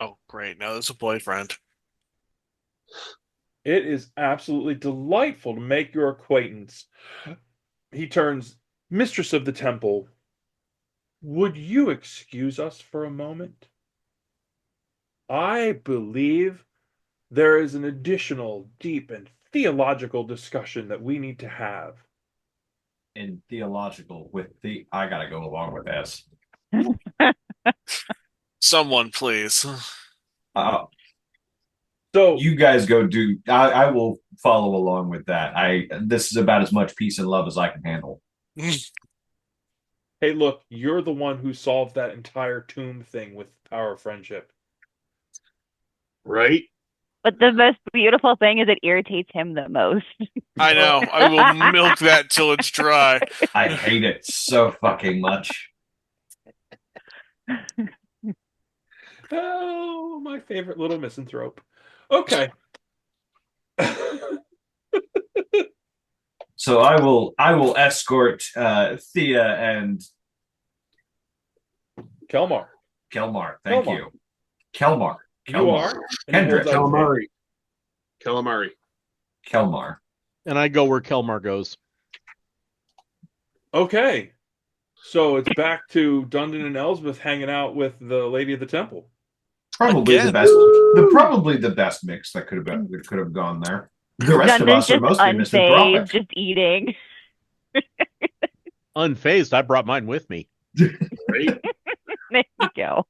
Oh, great. Now there's a boyfriend. It is absolutely delightful to make your acquaintance. He turns, "Mistress of the temple, would you excuse us for a moment? I believe there is an additional deep and theological discussion that we need to have." In theological with the I gotta go along with this. Someone, please. Uh, So, you guys go do I will follow along with that. This is about as much peace and love as I can handle. hey, look, you're the one who solved that entire tomb thing with power of friendship. Right? But the most beautiful thing is it irritates him the most. I know. I will milk that till it's dry. I hate it so fucking much. Oh, my favorite little misanthrope. Okay. So I will escort Thea and Kelmar, Kelmar. Thank Kelmar. you. Kelmar. You are? And he Kendrick. holds out his hand. Calamari. Calamari. Kelmar. And I go where Kelmar goes. Okay. So it's back to Dundon and Elsbeth hanging out with the Lady of the Temple. Probably Again. probably the best mix that could have gone there. The rest of Dundon's us are just mostly unfazed, misanthropic. just eating. Unfazed, I brought mine with me. Right? There you go.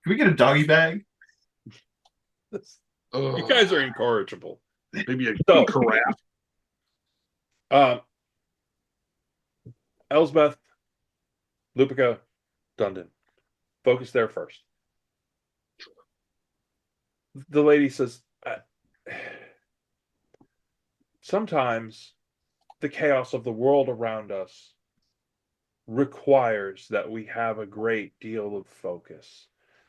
Can we get a doggy bag? You guys are incorrigible. Maybe a So- carafe. Elsbeth, Lupica, Dundon. Focus there first. The lady says, sometimes the chaos of the world around us requires that we have a great deal of focus.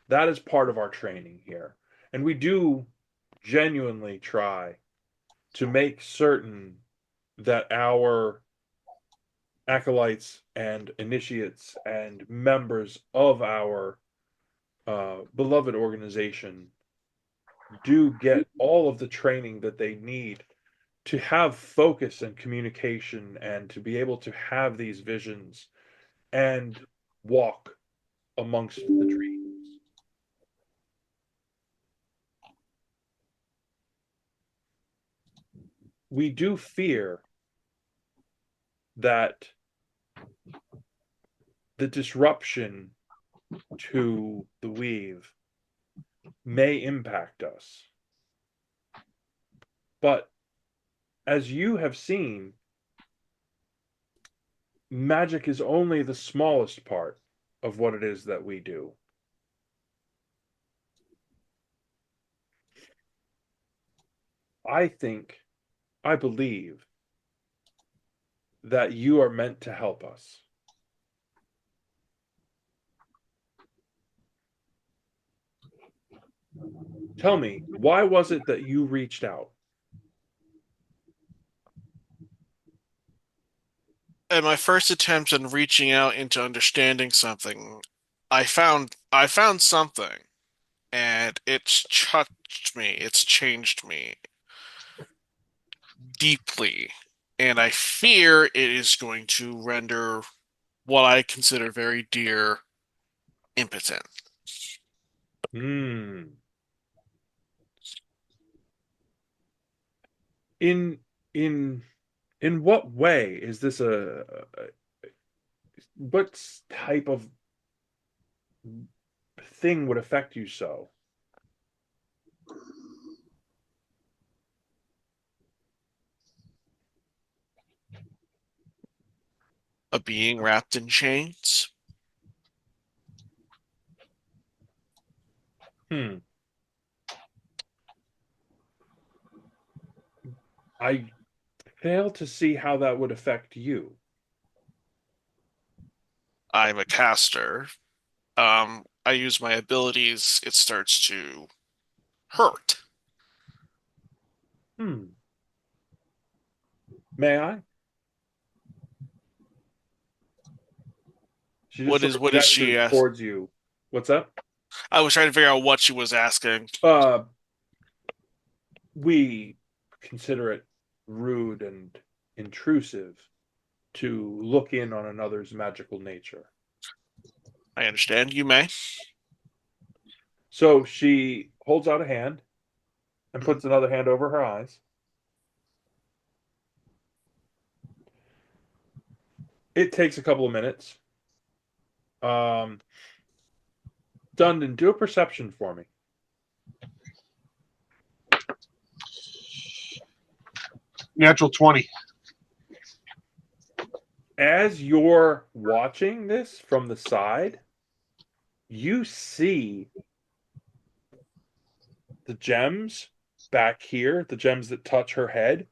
That is part of our training here. And we do genuinely try to make certain that our acolytes and initiates and members of our beloved organization do get all of the training that they need to have focus and communication and to be able to have these visions and walk amongst the dreams. We do fear that the disruption to the weave may impact us. But as you have seen, magic is only the smallest part of what it is that we do. I believe that you are meant to help us. Tell me, why was it that you reached out? At my first attempt in reaching out into understanding something, I found something, and it's touched me. It's changed me deeply, and I fear it is going to render what I consider very dear impotent. Hmm. In in in what way is this what type of thing would affect you so? A being wrapped in chains? Hmm. I fail to see how that would affect you. I'm a caster. I use my abilities, it starts to hurt. Hmm. May I? She just What sort is of what is she gestures ask? towards you. What's that? I was trying to figure out what she was asking. Uh, we consider it rude and intrusive to look in on another's magical nature. I understand. You may. So she holds out a hand and puts another hand over her eyes. It takes a couple of minutes. Um, Dundon, do a perception for me. Natural 20. As you're watching this from the side, you see the gems back here, the gems that touch her head,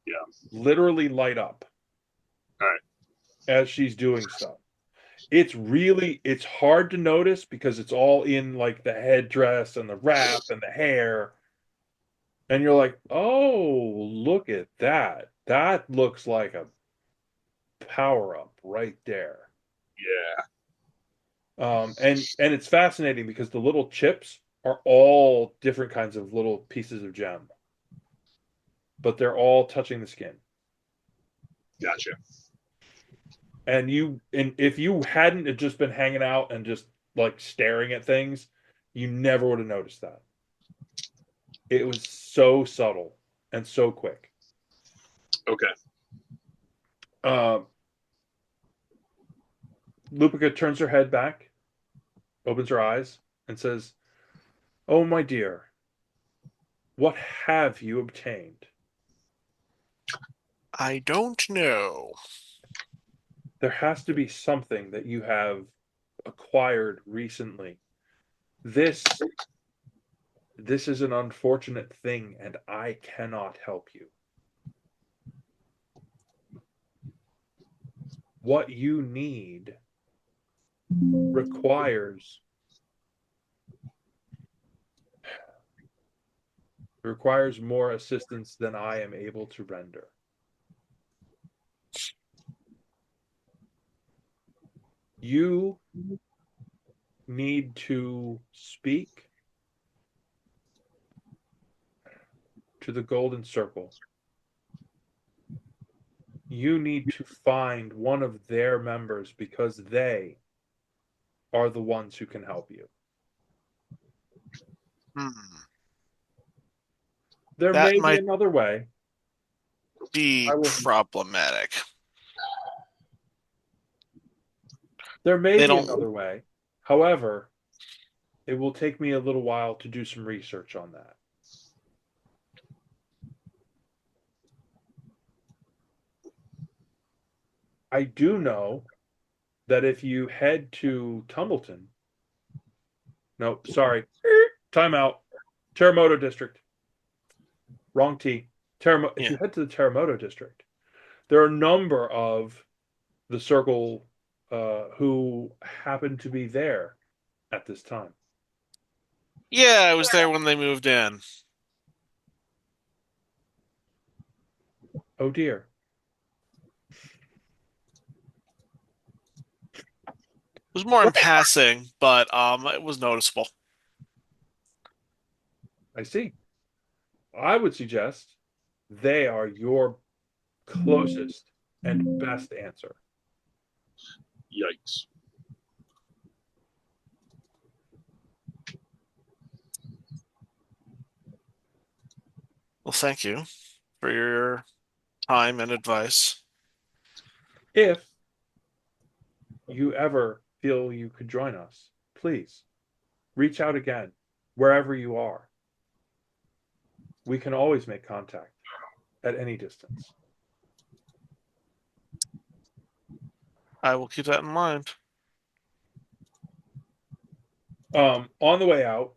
Yeah. literally light up. All right. As she's doing stuff. It's hard to notice because it's all in like the headdress and the wrap and the hair. And you're like, oh, look at that. That looks like a power up right there. Yeah. And it's fascinating because the little chips are all different kinds of little pieces of gem, but they're all touching the skin. Gotcha. And if you hadn't just been hanging out and just like staring at things, you never would have noticed that. It was so subtle and so quick. Okay. Uh, Lupica turns her head back, opens her eyes, and says, "Oh, my dear, what have you obtained?" I don't know. There has to be something that you have acquired recently. This this is an unfortunate thing, and I cannot help you. What you need requires more assistance than I am able to render. You need to speak to the golden circle, you need to find one of their members because they are the ones who can help you. There That may be might another way. be I will- problematic. There may They be don't- another way. However, it will take me a little while to do some research on that. I do know that if you head to Tumbleton, no, sorry, timeout, Terremoto District, wrong T. If you head to the Terremoto District, there are a number of the circle who happen to be there at this time. Yeah, I was there when they moved in. Oh dear. It was more in passing, but it was noticeable. I see. I would suggest they are your closest and best answer. Yikes. Well, thank you for your time and advice. If you ever feel you could join us, please reach out again, wherever you are. We can always make contact at any distance. I will keep that in mind. On the way out,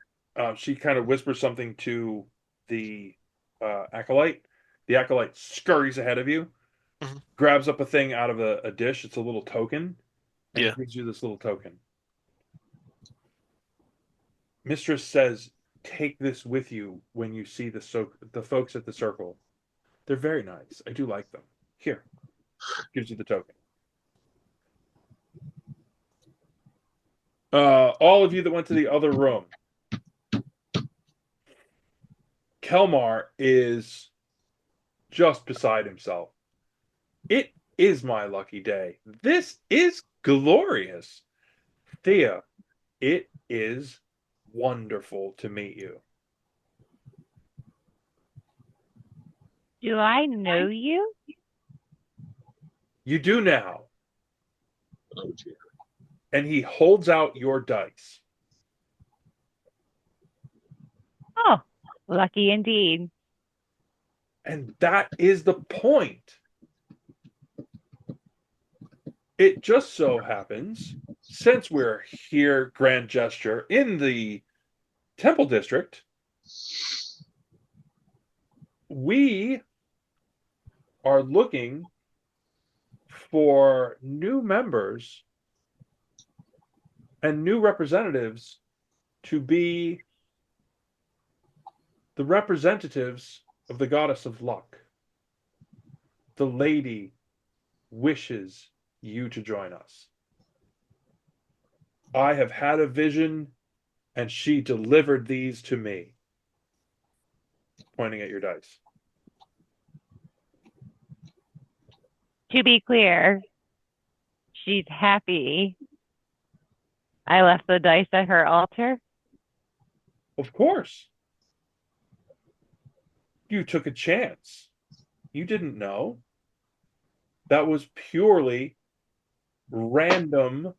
she kind of whispers something to the acolyte. The acolyte scurries ahead of you, grabs up a thing out of a dish. It's a little token, and gives you this little token. Mistress says, take this with you when you see the folks at the circle. They're very nice. I do like them. Here. Gives you the token. All of you that went to the other room. Kelmar is just beside himself. It is my lucky day. This is glorious. Thea, it is wonderful to meet you. Do I know you? You do now. Oh, dear. And he holds out your dice. Oh, lucky indeed. And that is the point. It just so happens, since we're here, grand gesture, in the Temple District, we are looking for new members and new representatives to be the representatives of the goddess of luck. The lady wishes you to join us. I have had a vision, and she delivered these to me. Pointing at your dice. To be clear, she's happy I left the dice at her altar. Of course. You took a chance. You didn't know. That was purely random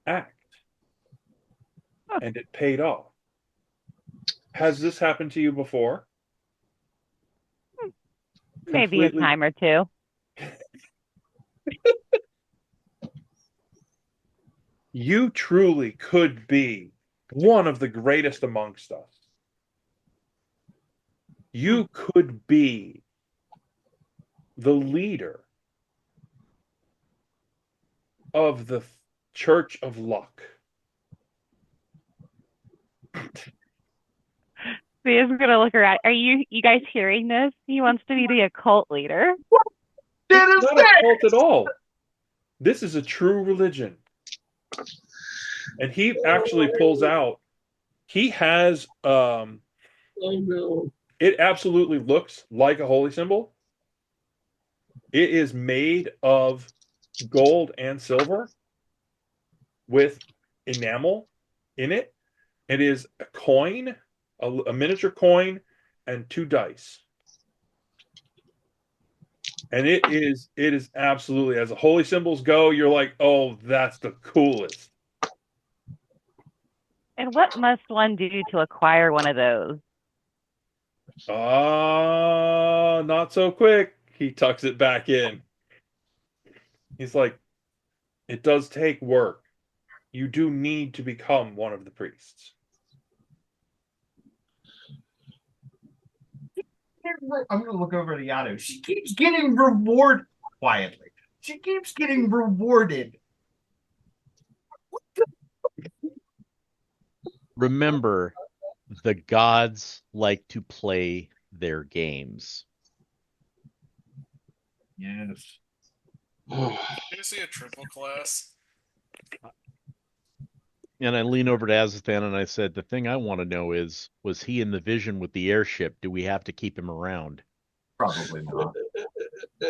act. And it paid off. Has this happened to you before? Maybe a time or two. You truly could be one of the greatest amongst us. You could be the leader of the Church of Luck. Thea's gonna look around. Are you guys hearing this? He wants to be the occult leader. It's not a cult at all. This is a true religion. And he actually pulls out. He has Oh no. It absolutely looks like a holy symbol. It is made of gold and silver with enamel in it. It is a coin, a miniature coin, and 2 dice. And it is absolutely, as the holy symbols go, you're like, oh, that's the coolest. And what must one do to acquire one of those? Not so quick. He tucks it back in. He's like, it does take work. You do need to become one of the priests. I'm going to look over to Iadu. She keeps getting rewarded quietly. She keeps getting rewarded. Remember, the gods like to play their games. Yes. Can you see a triple class? And I lean over to Azathan and I said, the thing I want to know is, was he in the vision with the airship? Do we have to keep him around? Probably not.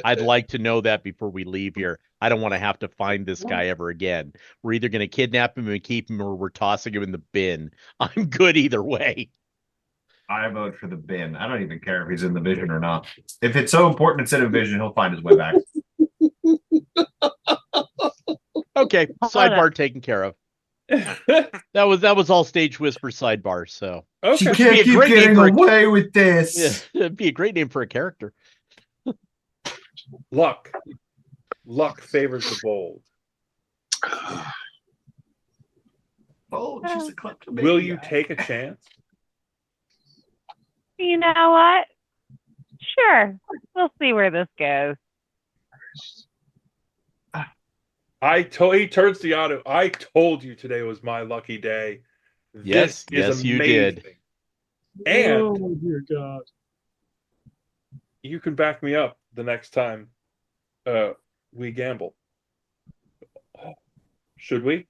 I'd like to know that before we leave here. I don't want to have to find this guy ever again. We're either going to kidnap him and keep him, or we're tossing him in the bin. I'm good either way. I vote for the bin. I don't even care if he's in the vision or not. If it's so important it's in a vision, he'll find his way back. Okay, Hold sidebar on. taken care of. That was all stage whisper sidebar. So She Okay. Be can't a keep great name getting for a- away with yeah, this. it'd be a great name for a character. Luck. Luck favors the bold. Oh, she's a kleptomaniac. Will you take a chance? You know what? Sure. We'll see where this goes. He turns to Iadu. I told you today was my lucky day. Yes, This is yes, you amazing. did. And Oh dear God. you can back me up the next time we gamble. Should we?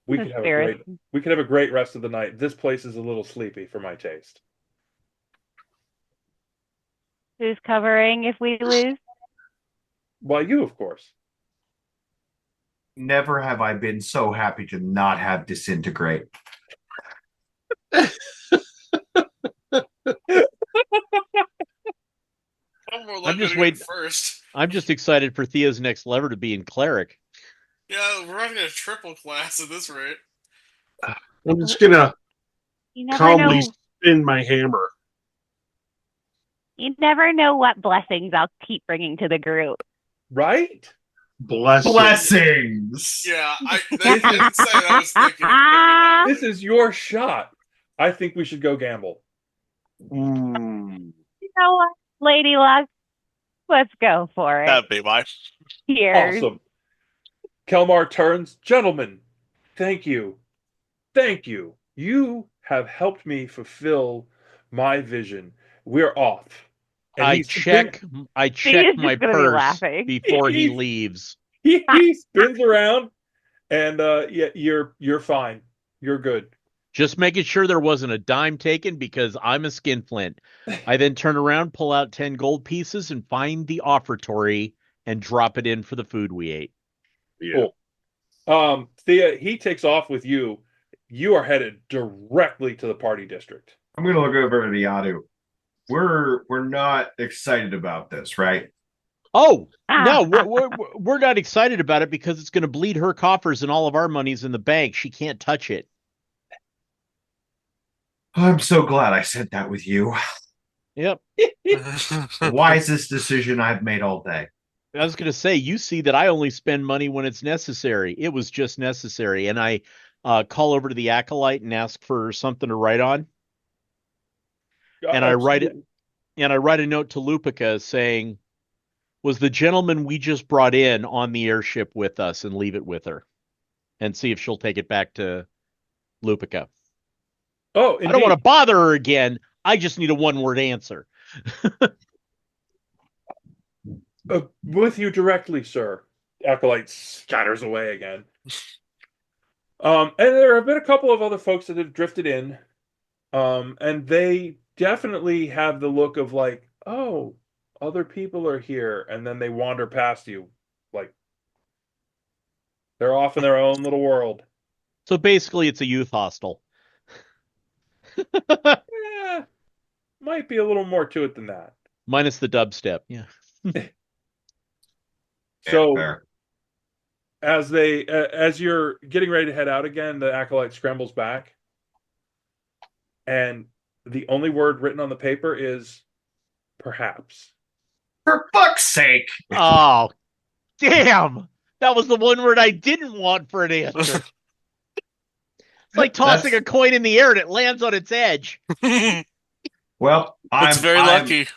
We could have a great rest of the night. This place is a little sleepy for my taste. Who's covering if we lose? Well, you, of course. Never have I been so happy to not have disintegrate. I'm just just waiting- waiting first. I'm just excited for Thea's next lever to be in cleric. Yeah, we're running a triple class at this rate. I'm just gonna You never calmly know. spin my hammer. You never know what blessings I'll keep bringing to the group. Right? Blessings. Yeah, I didn't say it, I was thinking it very loud. This is your shot. I think we should go gamble. Mm. You know what, Lady Luck? Let's go for it. That'd be my. Cheers. Awesome. Kelmar turns. Gentlemen, thank you. Thank you. You have helped me fulfill my vision. We're off. And I he's check He's my just gonna be purse laughing. before he He's- leaves. He spins around, and yeah, you're fine. You're good. Just making sure there wasn't a dime taken because I'm a skinflint. I then turn around, pull out 10 gold pieces, and find the offertory and drop it in for the food we ate. Yeah. Cool. Thea, he takes off with you. You are headed directly to the party district. I'm gonna look over at Iadu. We're not excited about this, right? Oh, no, we're not excited about it because it's going to bleed her coffers and all of our money's in the bank. She can't touch it. I'm so glad I said that with you. Yep. The wisest decision I've made all day. I was going to say, you see that I only spend money when it's necessary. It was just necessary. And I call over to the acolyte and ask for something to write on. And I write it, and I write a note to Lupica saying, was the gentleman we just brought in on the airship with us, and leave it with her and see if she'll take it back to Lupica. Oh, I don't want to bother her again. I just need a one-word answer. With you directly, sir. Acolyte scatters away again. And there have been a couple of other folks that have drifted in. And they definitely have the look of like, oh, other people are here, and then they wander past you, like they're off in their own little world. So basically, it's a youth hostel. Yeah, might be a little more to it than that. Minus the dubstep. Yeah. Yeah, So fair. as you're getting ready to head out again, the acolyte scrambles back, and the only word written on the paper is perhaps. For fuck's sake! Oh, damn! That was the one word I didn't want for an answer. It's like tossing a coin in the air and it lands on its edge. Well, It's very lucky.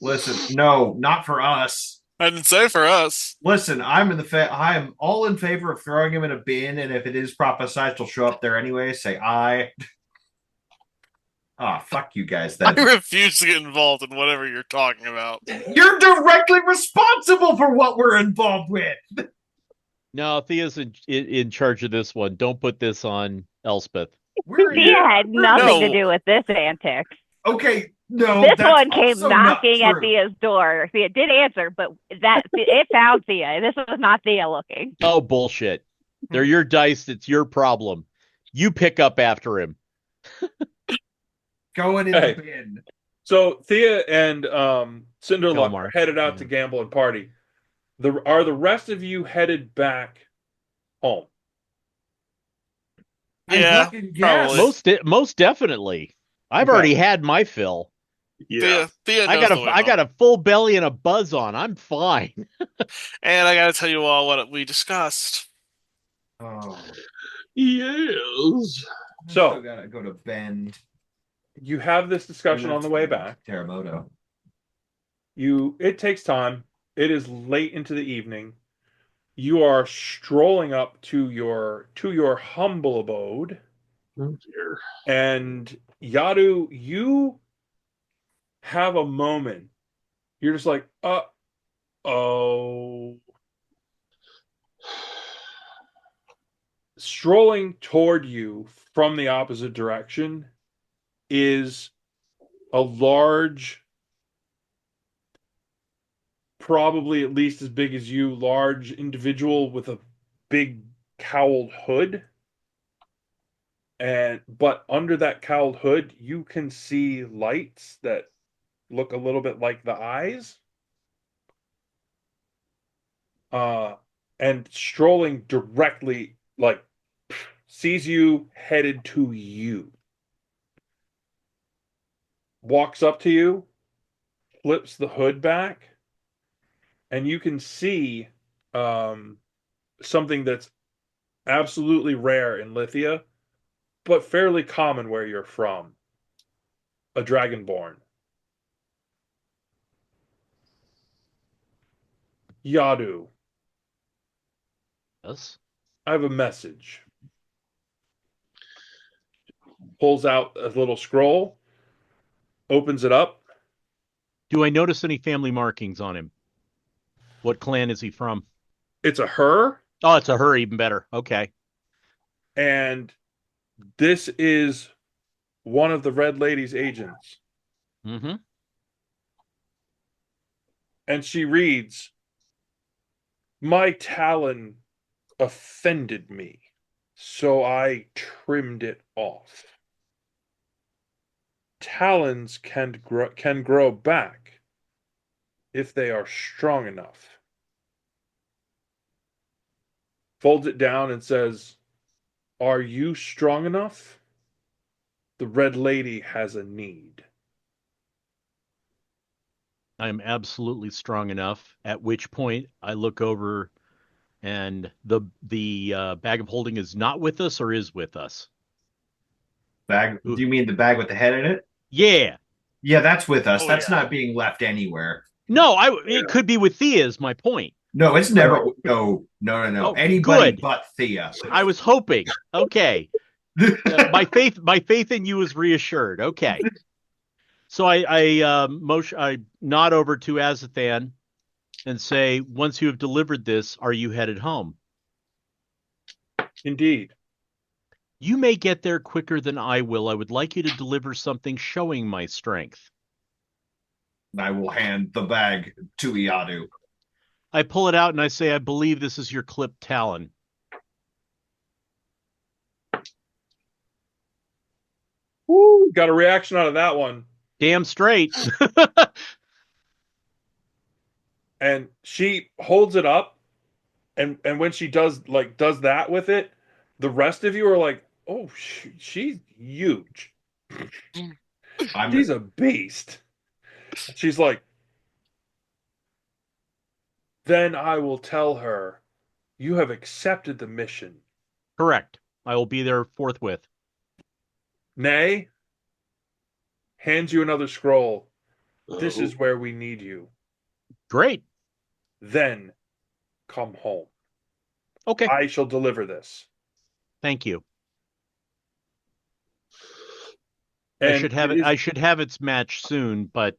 Listen, no, not for us. I didn't say for us. Listen, I'm all in favor of throwing him in a bin, and if it is prophesized, he'll show up there anyway. Say I. Ah, fuck you guys then. I refuse to get involved in whatever you're talking about. You're directly responsible for what we're involved with. No, Thea's in charge of this one. Don't put this on Elspeth. Thea had nothing to do with this antics. Okay, no. This one came knocking at Thea's door. Thea did answer, but it found Thea. This was not Thea looking. Oh, bullshit. They're your dice. It's your problem. You pick up after him. Going in the bin. So Thea and Cinderluck Delmar. are headed out to gamble and party. Are the rest of you headed back home? Yeah, probably. Most definitely. I've already had my fill. Yeah. Thea I got a full belly and a buzz on. I'm fine. And I gotta tell you all what we discussed. Oh. Yes. So gotta go to Bend. You have this discussion on the way back. Teramoto. It takes time. It is late into the evening. You are strolling up to your humble abode. Oh dear. And Iadu, you have a moment. You're just like, oh. Strolling toward you from the opposite direction is a large, probably at least as big as you, large individual with a big cowled hood. But under that cowled hood, you can see lights that look a little bit like the eyes. And strolling directly, like, sees you headed to you. Walks up to you, flips the hood back, and you can see something that's absolutely rare in Lithia, but fairly common where you're from. A dragonborn. Iadu. Yes. I have a message. Pulls out a little scroll, opens it up. Do I notice any family markings on him? What clan is he from? It's a her. Oh, it's a her, even better. Okay. And this is one of the Red Lady's agents. Mm-hmm. And she reads, "My talon offended me, so I trimmed it off. Talons can grow back if they are strong enough." Folds it down and says, "Are you strong enough? The Red Lady has a need." I am absolutely strong enough, at which point I look over and the bag of holding is not with us or is with us? Bag? Do you mean the bag with the head in it? Yeah. Yeah, that's with us. Oh, That's yeah. not being left anywhere. No, it could be with Thea is my point. No, it's never. No. Oh, Anybody good. but Thea. I was hoping. Okay. My faith in you is reassured. Okay. So I nod over to Azathan and say, once you have delivered this, are you headed home? Indeed. You may get there quicker than I will. I would like you to deliver something showing my strength. I will hand the bag to Iadu. I pull it out and I say, I believe this is your clipped talon. Woo! Got a reaction out of that one. Damn straight. And she holds it up, and when she does that with it, the rest of you are like, "Oh, she's huge. She's a beast." She's like, "Then I will tell her you have accepted the mission." Correct. I will be there forthwith. Nay hands you another scroll. This is where we need you. Great. Then come home. Okay. I shall deliver this. Thank you. And I should have its match soon, but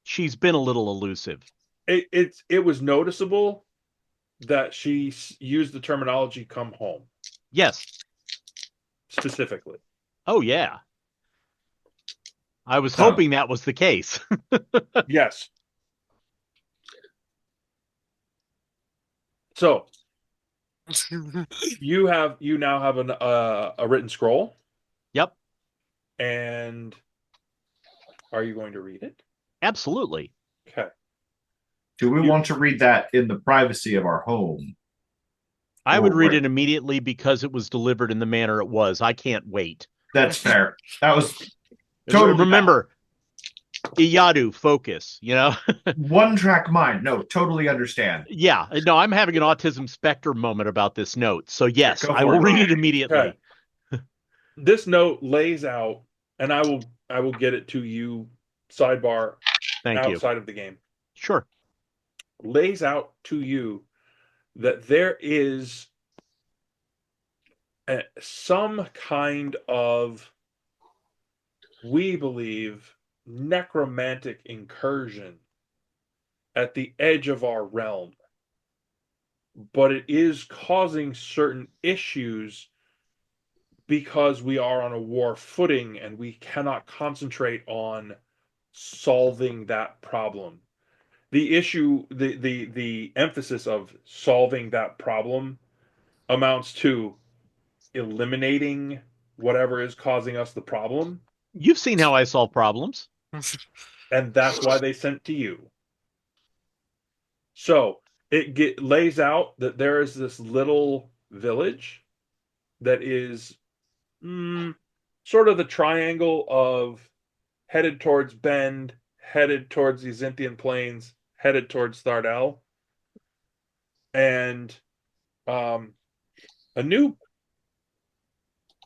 she's been a little elusive. It was noticeable that she used the terminology "come home" Yes. specifically. Oh, yeah. I was hoping that was the case. Yes. So you now have a written scroll. Yep. And are you going to read it? Absolutely. Okay. Do we want to read that in the privacy of our home? I would read it immediately because it was delivered in the manner it was. I can't wait. That's fair. That was totally. Remember, Iadu, focus, One track mind. No, totally understand. Yeah, no, I'm having an autism spectrum moment about this note. So yes, I will read it immediately. Okay. This note lays out, and I will get it to you sidebar. Thank you. Outside of the game. Sure. Lays out to you that there is some kind of, we believe, necromantic incursion at the edge of our realm, but it is causing certain issues because we are on a war footing and we cannot concentrate on solving that problem. The issue, the emphasis of solving that problem amounts to eliminating whatever is causing us the problem. You've seen how I solve problems. And that's why they sent to you. So it lays out that there is this little village that is sort of the triangle of headed towards Bend, headed towards the Zynthian Plains, headed towards Thardel. And a new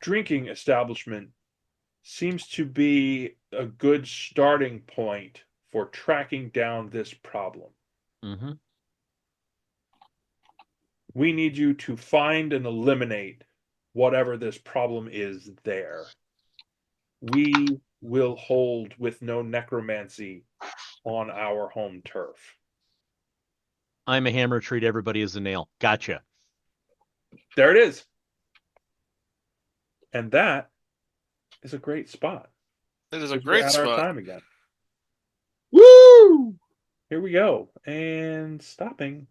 drinking establishment seems to be a good starting point for tracking down this problem. Mm-hmm. We need you to find and eliminate whatever this problem is there. We will hold with no necromancy on our home turf. I'm a hammer, treat everybody as a nail. Gotcha. There it is. And that is a great spot. It is a great spot. Our time again. Woo! Here we go. And stopping.